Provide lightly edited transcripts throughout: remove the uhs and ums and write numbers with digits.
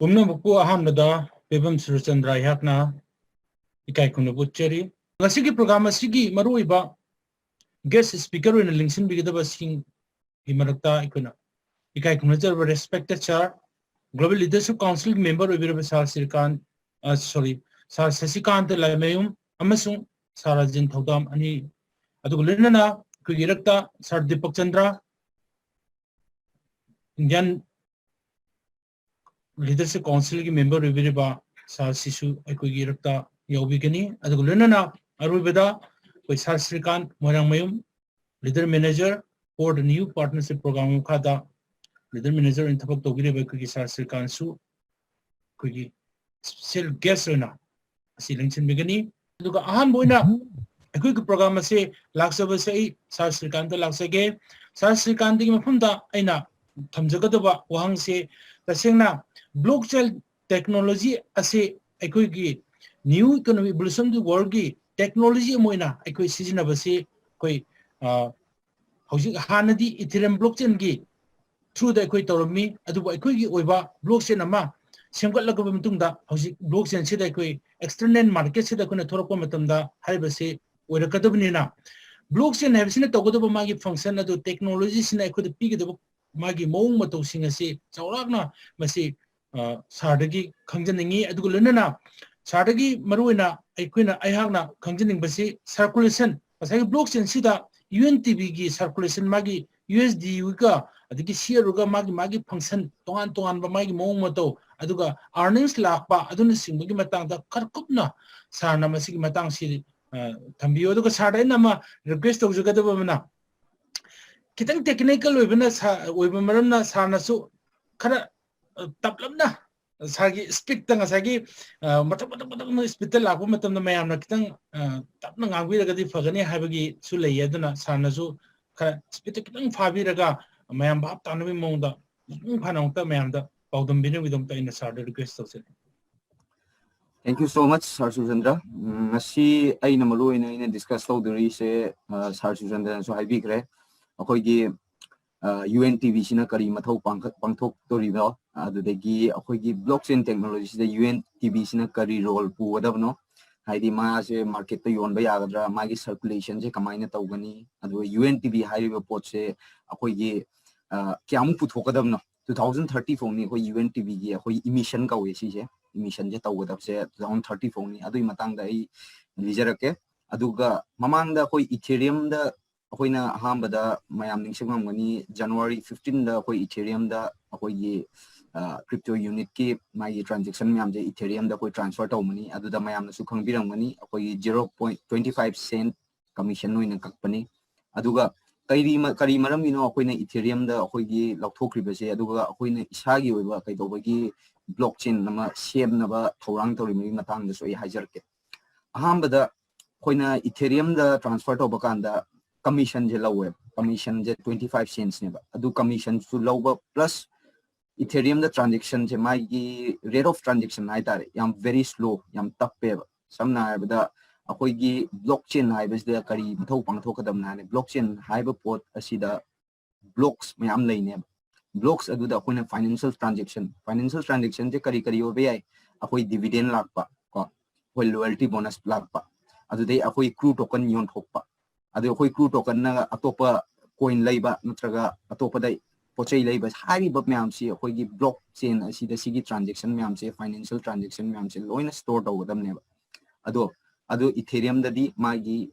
Pumna buku aham nada Pebam Surchandra yakna ikai kuna butcheri. Ngasigi program asigi maru iba guest speaker in linkshin bigida Singh himarakta ikuna ikai kuna jar respected sir Global Leadership Council member of Sar Sriknt Sar Sriknt Laimayum amasung Sar Rajen Thoudam ani adugulenana kugirakta Sar Dipakchandra Gyan Leadership Council member of Sar Sisu Ekugirakta Yobigani adugulenana Arubeda with Sar Sriknt Mrgmym Leader Manager for the new partnership program Kada Leader Manager in Tabak Togiri Kugi Sar Sriknt Su Kugi special guest na si Lingchin Bigani duga aham boina quick program se laksaba se Sar Sriknt laksage Sar Sriknt gi mafumda aina thamjagadaba wahang se tasengna blockchain technology ase ekoi gi new economic evolution du world gi technology moina ekoi sijina base koi hauji hanadi ethereum blockchain gi through the ekoi tormi aduba ekoi gi oiba blockchain ama semgatlaga matungda hauji blockchain sida ekoi external market sida kuna thorokpa matamda haibase oirakadabnina blockchain habsina togodaba magi function adu technology sina ekoi pigidaba magi mong matau singa se chawrakna masi sardagi khangjaningi adugulenana sardagi maruina ekoina aihakna khangjaning basi circulation pasai blockchain sida UNTB gi circulation magi USD ga adigi share ga magi function tongan ba magi mong matau aduga earnings lakpa aduna singbagi matangda karkupna sarna masigi matang si thambiyo aduga sarda nama request tawjugadaba mana kitang technical oibana oiba maramna sarna su khara taplamna sagi speak tanga sagi matak speed lakpa matamna mayamna kitang tapna ngangwiragadi fagani habagi su lei aduna sarna su khara speed kitang fabiraga mayam bab tanami mongda phanongta mayamda Thoudam bina widom ta ina sarda request tawse. Thank you so much, Sir Surchandra. Ngasi ay na malu ina discuss tawduri se Sir Surchandra so habi kre. Akoy gi UNTV sina kari mathau pangthok tori ba adudagi akoy gi blockchain technology sida UNTV sina kari role pu wadabno. Haidi ma se market to yon ba yagadra magi circulation se kamaina tawgani adu UNTV haiba pot se akoy gi kyamu puthokadabno 2030 phone ko UNTV gi ko emission ka we si emission je tawgadab se 2030 phone adui matang da ai lijarake aduga mamang da ko ethereum da koina hamba da mayam ningsingam gani January 15 da ko ethereum da ko gi crypto unit ki mai transaction myam je ethereum da ko transfer tawmani adu da mayam na su khangbiram gani ko 0.25 cent commission noina kakpani aduga kari maram ino akoina ethereum da akoigi lauthokriba se aduga akoina isagi oiba kaidobagi blockchain nama semnaba thorang torimi matang da soi hajarke ahamba da koina ethereum da transfer to bakanda commission je lawe commission je 25 cents ne ba adu commission su lawa plus ethereum da transaction je mai gi rate of transaction ai tare yam very slow yam tappe samna da akoigi blockchain haibasda kari mathau pangthokadam na blockchain haiba pot asida blocks mayam leine blocks aduda akoina financial transaction je kari obe ai akoi dividend lakpa ko koi loyalty bonus lakpa adudai akoi crew token yon thokpa adu akoi crew token na atopa coin leiba natraga atopa dai pochei leiba haiba mayam si akoigi blockchain asida sigi transaction mayam se financial transaction mayam se loina store tawgadam ne ado ethereum dadi magi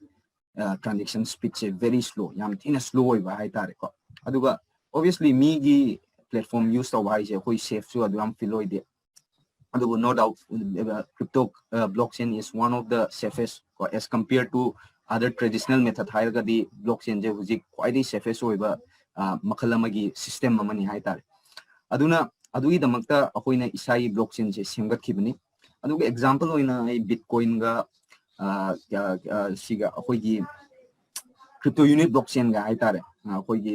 transaction speed se very slow yam thina slow oiba hai tare ko aduga obviously me gi platform use to wise koi safe so adu am feel oide adugo no doubt crypto blockchain is one of the safest as compared to other traditional method hairga di blockchain je huji quite safest oiba makhalamagi system amani hai tare aduna adui damakta akoina isai blockchain je semgat khibani aduga example oina bitcoin ga siga akoigi crypto unit blockchain ga haitare akoigi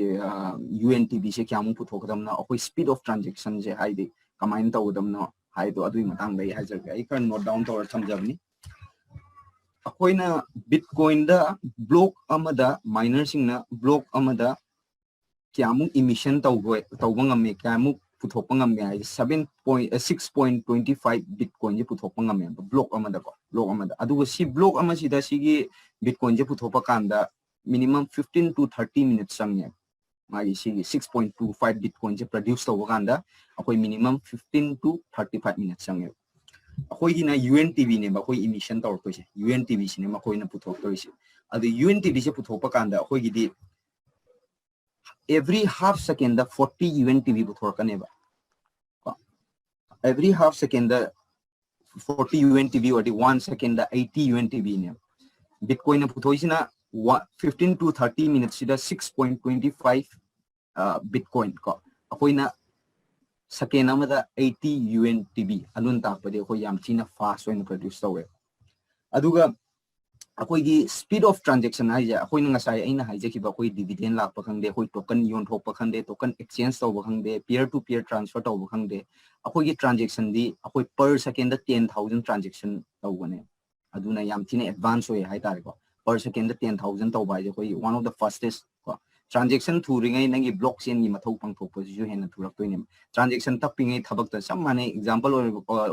UNTB se kyamu puthokadamna akoi speed of transaction je haide kamain tawdamna haido adui matang dai hajar ga ikar note down tawar thamjabni akoina bitcoin da block amada miner singna block amada kyamu emission tawbangame kyamu puthokpa ngam me 6.25 bitcoin je puthokpa ngam me block amada ko block amada aduga si block ama sida sigi bitcoin je puthokpa kanda minimum 15 to 30 minutes samye magi sigi 6.25 bitcoin je produce to kanda akoi minimum 15 to 35 minutes samye akoi na UNTV ne ba koi emission tor ko se UNTV sine ma koi na puthok to se adu UNTV je puthokpa kanda akoi gi di every half second the 40 UNTV puthokane ba every half second the 40 UNTV or the 1 second the 80 UNTV ne bitcoin na puthoisina 15 to 30 minutes sida 6.25 bitcoin ko akoina second amada 80 UNTV anun takpade ko yam china fast oina produce tawe aduga akoigi speed of transaction haija akoina ngasai aina haija ki ba koi dividend lak pakhangde koi token yon thok pakhangde token exchange taw pakhangde peer to peer transfer taw pakhangde akoigi transaction di akoi per second da 10,000 transaction tawone aduna yam china advance hoye hai tar ko per second da 10,000 taw ba je koi one of the fastest ko transaction thuringai nangi blockchain ni mathau pangthok position hena thurak toine transaction tappingai thabak ta samane example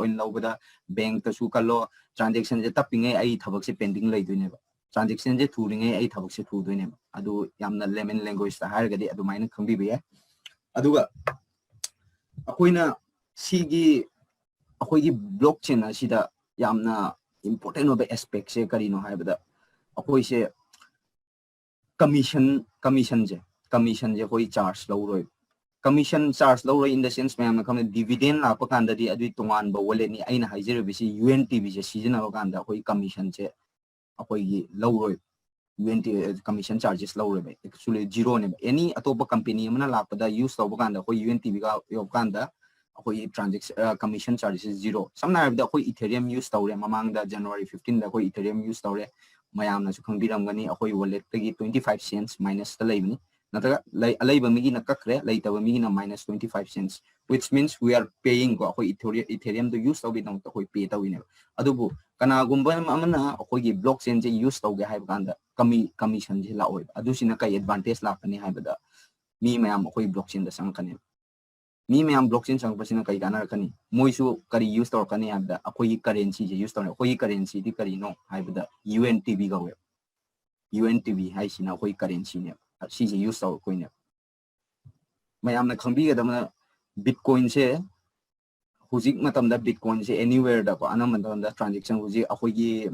oin lawbada bank ta su kallo transaction je tappingai ai thabak se pending lai doine ba transaction je thuringai ai thabak se thu doine adu yamna lemon language ta har gadi adu maina khangbi be aduga akoina sigi akoigi blockchain asida yamna important oba aspect se karino haibada akoi se commission je koi charge lawroi commission charge lawroi in the sense ma'am kam dividend la pa kanda di adu tongan ba wale ni aina haijere bisi UNTV je season ba kanda koi commission je akoi gi lawroi UNT commission charges lawroi ba actually zero ne any atopa company amana la pa da use taw ba kanda koi UNTV ga yo kanda akoi transaction commission charges zero samna da koi ethereum use tawre mamang da January 15 da koi ethereum use tawre mayam na su khangbiramgani akoi wallet tagi 25 cents minus ta laibni nataga alaiba migi na kakre laitaba migi na minus 25 cents which means we are paying ko akoi ethereum to use tawi nang akoi pay tawine adubu kana gumba amana akoi gi blockchain je use tawge haib kanda commission je laoi adu sina kai advantage lakani haibada mi mayam akoi blockchain da sangkane mi mayam blockchain sangpasina kai kana rakani moisu kari use tor kani abda akoi currency je use tor akoi currency di kari no haibada UNTV ga we UNTV hai sina akoi currency ne si je use tor koi ne mayam na khangbi ga dama bitcoin se hujik matam da bitcoin se anywhere da ko anam da transaction hujik akoi gi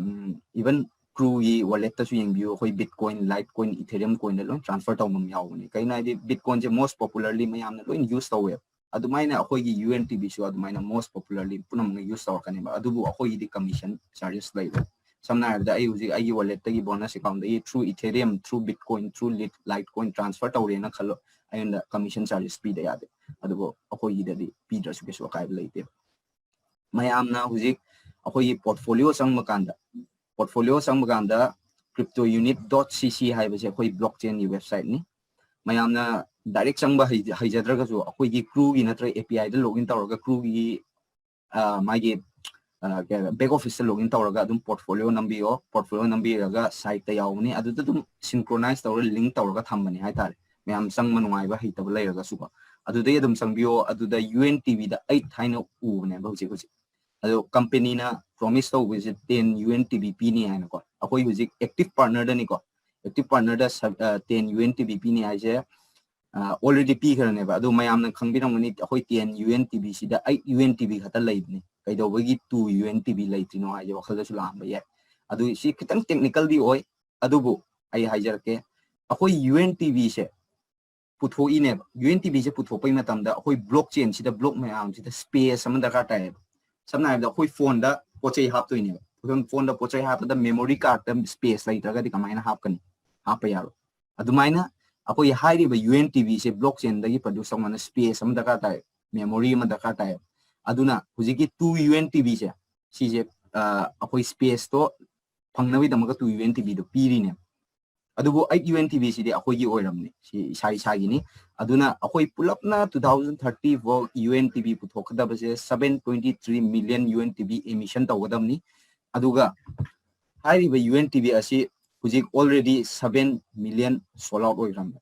even crew gi wallet ta su yeng bio akoi bitcoin litecoin ethereum coin lo transfer taw mam yaw ni kai na di bitcoin je most popularly mayam na lo use taw we adumaina akoi gi UNTV su adumaina most popularly punam na use taw kani ba adubu akoi di commission charges lai samna da ai uji ai wallet ta gi bonus account da through ethereum through bitcoin through litecoin transfer taw re na khalo and commission charges pi da yade adubu akoi gi da di pi dra su ke so kai lai te mayam na uji akoi gi portfolio sang makanda cryptounit.cc hai ba je akoi blockchain ni website ni mayam na direct sang ba haijadra ga so akoi gi crew gi natra API da login tawra ga crew gi magi back office login tawra ga dum portfolio number ga site ta yawni adu dum synchronize tawra link tawra ga thambani hai tar mayam sang manungai ba hitab lai ga su ba adu dei dum sang bio adu da UNTV da 8 thaina u ne ba huji adu company na promise to visit 10 UNTV p ni hai na ko akoi huji active partner da ni ko active partner da 10 UNTV p ni ai je already p kharane ba adu mayam na khangbiram ni akoi 10 UNTV sida 8 UNTV khata laibni kaido bagi 2 UNTV laitino ai wakal da sulam ba ya adu si kitang technical di oi adu bu ai hajar ke akoi UNTV se putho ine UNTV se putho pai matam da akoi blockchain sida block mayam sida space samanda ka tai samna da akoi phone da pochai hap to ine phone da pochai hap da memory card da space laitra ga di kamaina hap kani hap ya ro adu maina akoi hairi ba UNTV se blockchain da gi produce mana space am daka tai memory ma daka tai aduna hujiki 2 UNTV se si je akoi space to phangnawi damaga 2 UNTV do piri ne adubo 8 UNTV si de akoi gi oiramni si sai ni aduna akoi pulapna 2030 vo UNTV puthokda ba se 723 million UNTV emission tawgadamni aduga hairi ba UNTV asi hujik already 7 million sold out oiram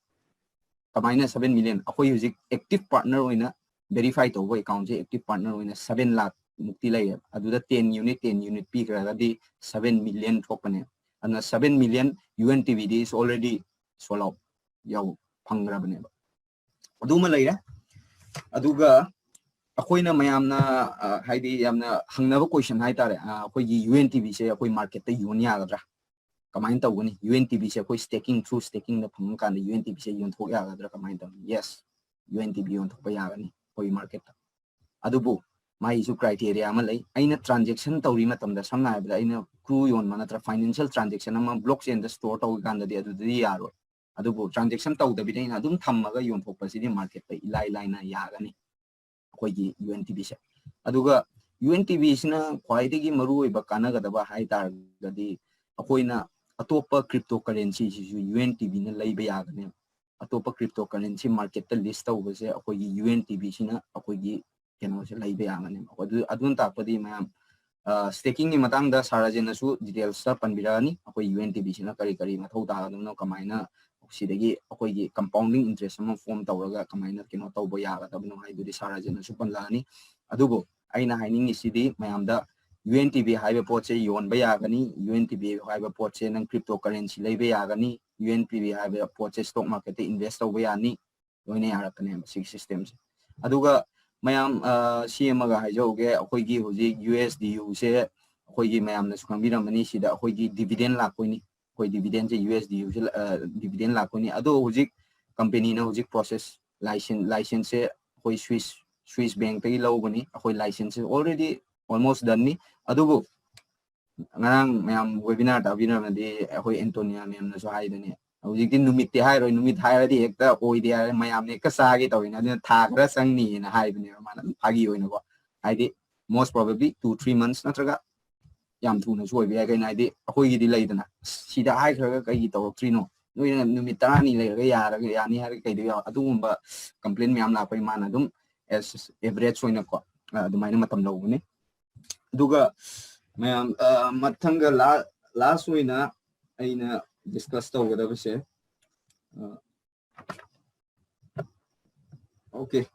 kamaina 7 million akoi hujik active partner oina verify to account active partner in 7 lakh mukti lay aduda 10 unit p di 7 million thokane and 7 million UNTVD is already swallow yaw pangrabane aduma layra aduga akoina mayamna haidi yamna hangnaba question hai tare akoigi UNTV se akoi market ta yunya gadra kamain tawgani UNTV se akoi staking through staking na phang kan UNTV se yon thok ya gadra kamain taw yes UNTV yon thok pa yagani koi market adubu mai isu criteria ama lay aina transaction tawri matamda samna habda aina crew yon manatra financial transaction ama blockchain da store taw ganda di adu di yaro adubu transaction taw da bidai na dum thammaga yon thok pa sidi market pa ilai na yagani koi UNTV se aduga UNTV sina khwaidagi maru iba kanagadaba hai tar gadi akoina atopa cryptocurrency sisu UNTV na laiba yagani atopa cryptocurrency market ta list taw base akoigi UNTV sina akoigi keno se laiba yagani adun takpadi mayam staking ni matang da Rajen su details ta panbirani akoi UNTV sina kari mathau ta no kamaina sidagi akoigi compounding interest ama form tawraga kamaina keno tawbo yaga tabno hai dudi Rajen su panlani adubo aina haining isidi mayamda UNTV haiba potse yon ba yagani UNTV haiba potse nang cryptocurrency laiba yagani UNTV haiba potse stock market invest tawba yani loine yarakane sig systems aduga mayam CMga haijoge akoigi hoji USDU se akoigi mayam na sukambira mani sida akoigi dividend lakoni koi dividend se USDU se dividend lakoni ado hoji company na hoji process license se koi Swiss bank tagi lawgani akoi license already almost done ni adugo ngarang mayam webinar ta webinar de akoi Antonia mayam na so haidani hoji tin numit te hairoi numit hairadi ekta oidi are mayam ne ka sagi tawina adina thagra sangni na haibani mana phagi oina ko haidi most probably 2-3 months natraga yam thuna soi be ga naidi akoi gi di laidana sida hai khraga kai tawtrino noina numit tarani leiraga yaraga yani har kai de adugumba complaint mayam la pai mana dum as average oina ko adumaina matam lawguni duga mayam mathanga last oina aina discuss tawgada se okay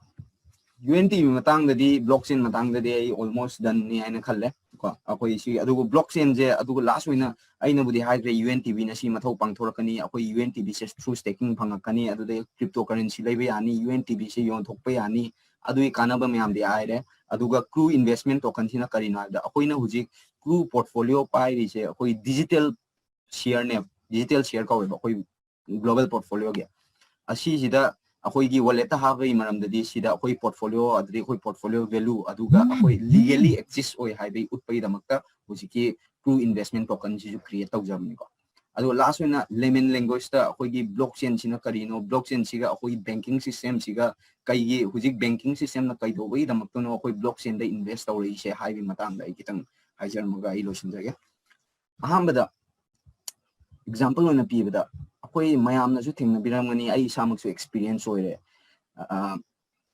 UNTV matang di blockchain matang di almost done ni aina khalle ko akoi si adugo blockchain je adugo last oina aina budi haigre UNTV na si mathau pangthorakani akoi UNTV se through staking phangakani adude cryptocurrency laiba yani UNTV se yon thokpa yani adui kanaba mayam de aire aduga crew investment token thina karina da akoina huji crew portfolio pai ri se akoi digital share ka weba akoi global portfolio ge asi sida akoigi wallet ha bai maram dadi sida akoi portfolio adri akoi portfolio value aduga akoi legally exist oi hai bai utpai damakta hujiki crew investment token ji create tawjamni ko adu last one layman language ta akoigi blockchain sina karino blockchain siga akoi banking system siga kai hujik banking system na kai do bai damakta no akoi blockchain da invest tawri se hai bi matang da kitang haijar maga ilo sinjage ahambada example on pibada akoi mayam na su thingna biramani ai samaksu experience oire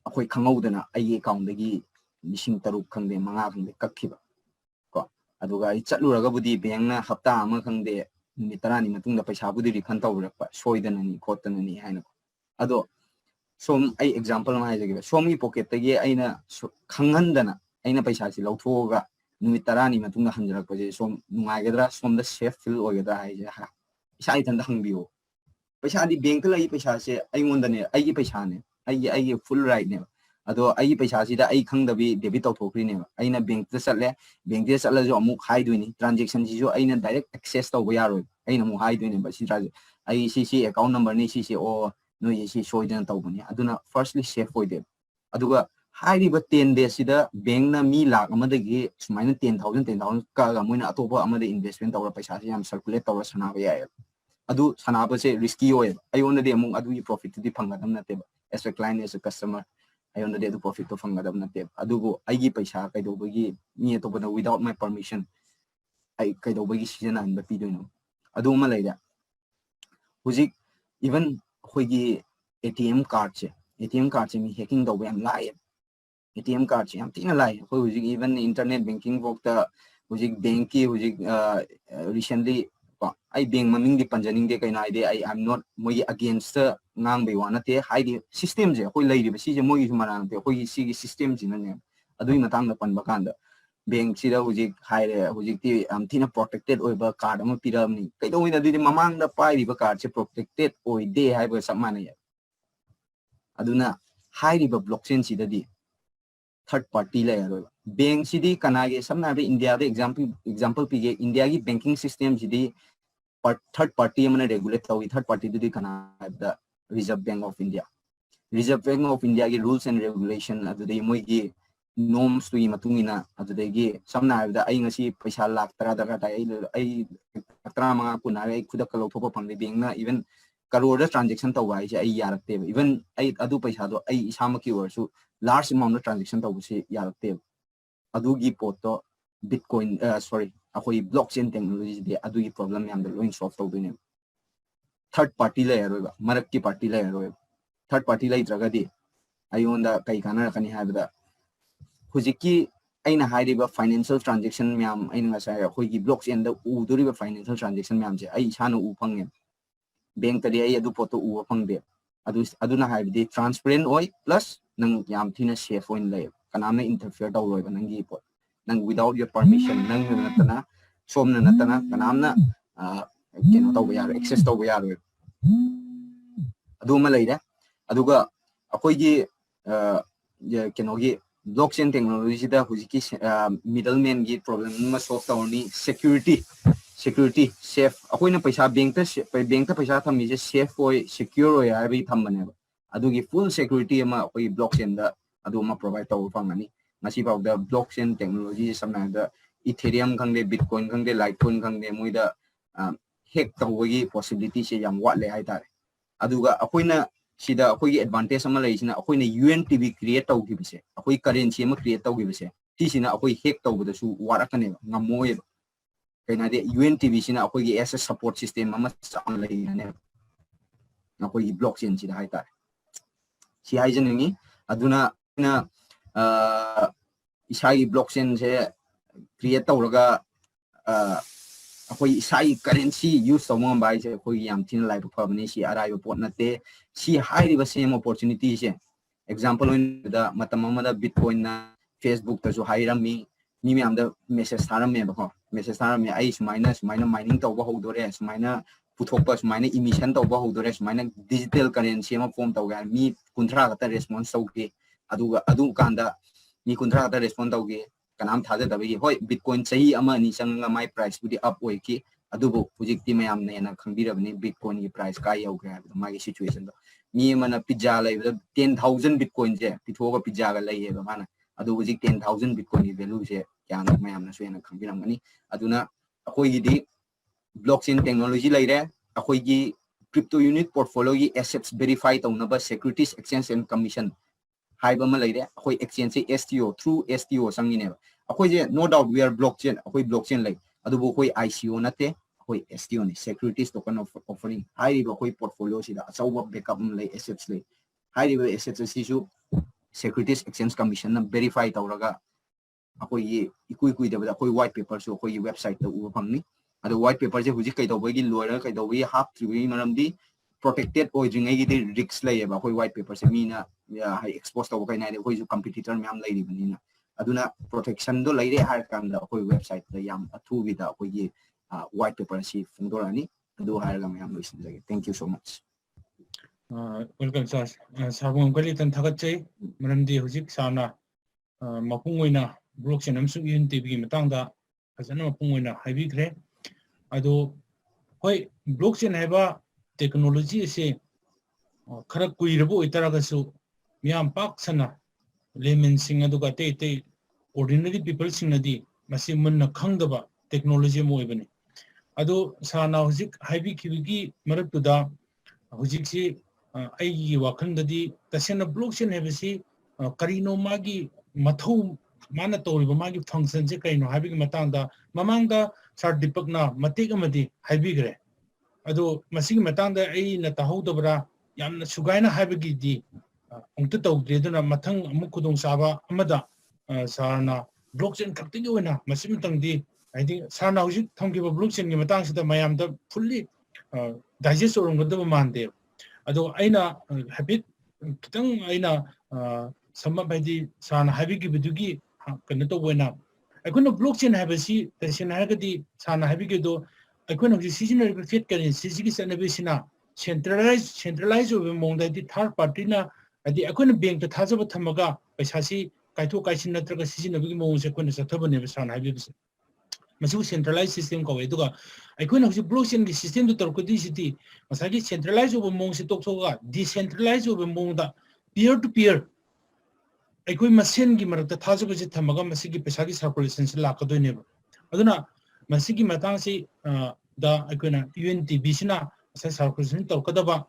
akoi khangaudana ai account dagi lising taruk khangde manga khangde kakhiba ko aduga ai chatluraga budi bank na hafta ama khangde mitarani matungda paisa budi refund tawrakpa soidana ni khotana ni haina ado som ai example ma haijage somi pocket tagi aina khanghandana aina paisa si lauthoga numitarani matungda hanjarak paje som nungaigadra som da safe feel oigadra haija ha isai thanda hangbiyo paisa di bank la ai paisa se ai ngonda ne ai paisa ne ai full right ne ado ai paisa si da ai khangdabi debit tawthokri ne aina bank ta chatle bank ta chatla jo amuk hai duini transaction si jo aina direct access tawba yaroi aina mu hai duini ba si ai si account number ni si o no ye si soidana tawbani aduna firstly safe oide aduga hairiba 10 days sida bank na mi lakh amadagi sumaina 10,000 ka ga moina atopa amade investment tawra paisa si yam circulate tawra sanaba ya adu sanaba se risky oil ayona de among adu profit di phangadam na te as a client as a customer ayona de adu profit to phangadam na te adugo aigi paisa kai do bagi mi to bana without my permission ai kai do bagi season an ba pi do no adu ma laida huji even hoigi ATM card se mi hacking do ba am lai ATM card se am tina lai huji even internet banking vokta huji bank ki huji recently I being maming di panjaning de kaina ide I am not moi against the ngang be wana te haidi system je koi lai ri si je moi gi marang te koi si gi system ji na ne adui matang da pan ba kan da bank si da hujik haire hujik ti thina protected oi ba card ama piram ni kai do ina di mamang da pai ri ba card se protected oi de hai ba sak mane aduna hairi ba blockchain si da di third party layer oi bank si di kanage samna be India de example pige India gi banking system si di third party amana regulate tawi third party di kana the Reserve Bank of India gi rules and regulation adudai moi gi norms tu matungina adudai samna da ai ngasi paisa lakh tara daga ta ai tara manga kuna ai khuda kalo thopa pangde bank na even crore transaction taw ai ai yarakte even ai adu paisa do ai isama ki orsu large amount of transaction taw se yarakte adu gi poto bitcoin sorry akoi blockchain technology de adu gi problem yam da loin solve taw dine third party layer oi ba marak ki party layer oi third party lai traga di ayonda kai kana kani habda hujiki aina hairiba financial transaction myam aina sa hoigi blockchain da uduriba financial transaction myam je ai sanu u phangem bank tari ai adu poto u phangde aduna haibdi transparent oi plus nang yam thina safe oin lay kanamna interfere daw loi banangi pot nang without your permission nang natana somna natana kanamna keno taw yar access taw yar adu ma leida aduga akoigi kenogi blockchain technology da hujiki middleman gi problem ma solve tawni security safe akoina paisa bank ta paisa thammi je safe oi secure oi ai thammane adugi full security ma akoi blockchain da adu ma provide taw fangani ngasi baw da blockchain technology samna da ethereum khangde bitcoin khangde litecoin khangde moida hack tawgi possibility se yam watle hai tare aduga akoina sida akoi advantage ama leisina akoina UNTB create taw gibse akoi currency ama create taw gibse tisina akoi hack taw da su warakane ngamoy kaina de UNTB sina akoi as a support system ama sam leine akoi blockchain sida hai tare si hai janini aduna na isai blockchain se create tawraga akoi sai currency use tawang bai se akoi yam thin lai phabni si arai pot na te si high river same opportunity se example in the matamama bitcoin na Facebook ta so hairam mi am da message tharam me ba message tharam me ai minus mining taw ba hodore sumaina puthokpa sumaina emission taw ba hodore sumaina digital currency ma form taw ga mi kuntra ga ta response taw ke adu kanda mi kuntra ga ta response taw ke kanam thada da bi hoi bitcoin sahi ama ni changa my price budi up oi ki adubu hujikti mayam ne na khangbirabni bitcoin gi price ka yau ga ma gi situation do mi mana pizza lai 10,000 bitcoin je pithoga pizza ga lai ba mana adu hujik 10,000 bitcoin gi value je kyan mayam na suena khangbiram gani aduna akoi gi di blockchain technology lai re akoi gi crypto unit portfolio gi assets verify tawna ba securities exchange and commission haiba ma lai re akoi exchange STO through STO sangine akoi je no doubt we are blockchain akoi blockchain lai adubu koi ICO nate koi STO ni securities token of offering hai ri koi portfolio sida achaw backup lai assets lai hai ri assets sisu securities exchange commission na verify tawraga akoi ikui da akoi white paper so akoi website ta u phangni adu white paper je huji kai tawbai gi loira kai tawbai half tri maramdi protected oi jingai gi risk lai ba akoi white paper se mina hai expose taw kai na de akoi ju competitor myam lai ri banina aduna protection do lai re har kan da akoi website da yam athu bi da akoi gi white paper si fundorani adu har ga myam loisin jage thank you so much welcome sir sabong kali tan thagachai maramdi hujik sana mapung oina blockchain amsu UNTB gi matang da fajana mapung oina haibi gre ado hoi blockchain haiba technology se khara kuirabo itaraga su miyam pak sana layman sing aduga te ordinary people sing nadi masi munna khangdaba technology mo ibani ado sana hujik haibi kibigi maraktuda hujik si ai wakhandadi tasena blockchain hebasi karino magi mathau mana tawriba magi function je kaino habi gi matangda mamangda sar dipakna matik amadi habi gre ado masigi matangda ai na tahodobra yamna sugaina habi gi di ongta tawdre duna mathang amuk kudong saba amada sarna blockchain khakti oina masim tangdi I think sarna hujik thamgiba blockchain gi matang sida mayamda fully digest orongda mande ado aina habit kitang aina sama badi sana habigi bidugi kana to wena akuna blockchain habasi tasina hagadi sana habigi do akuna seasonal fiat currency sigi sanabisina centralized over mongda di third party na adi akuna bank ta thajaba thamaga paisasi kaitho kaisin natraga seasonal mong se kuna sathabane sana habibse masu centralized system ko weduga akuna blockchain gi system do torkodi city masagi centralized over mong se toksoga decentralized over mongda peer to peer akoi masen gi marakta thajaba je thamaga masigi pesagi circulation se lakadoi aduna masigi matang si da akuna UNTB sina sa circulation torkadaba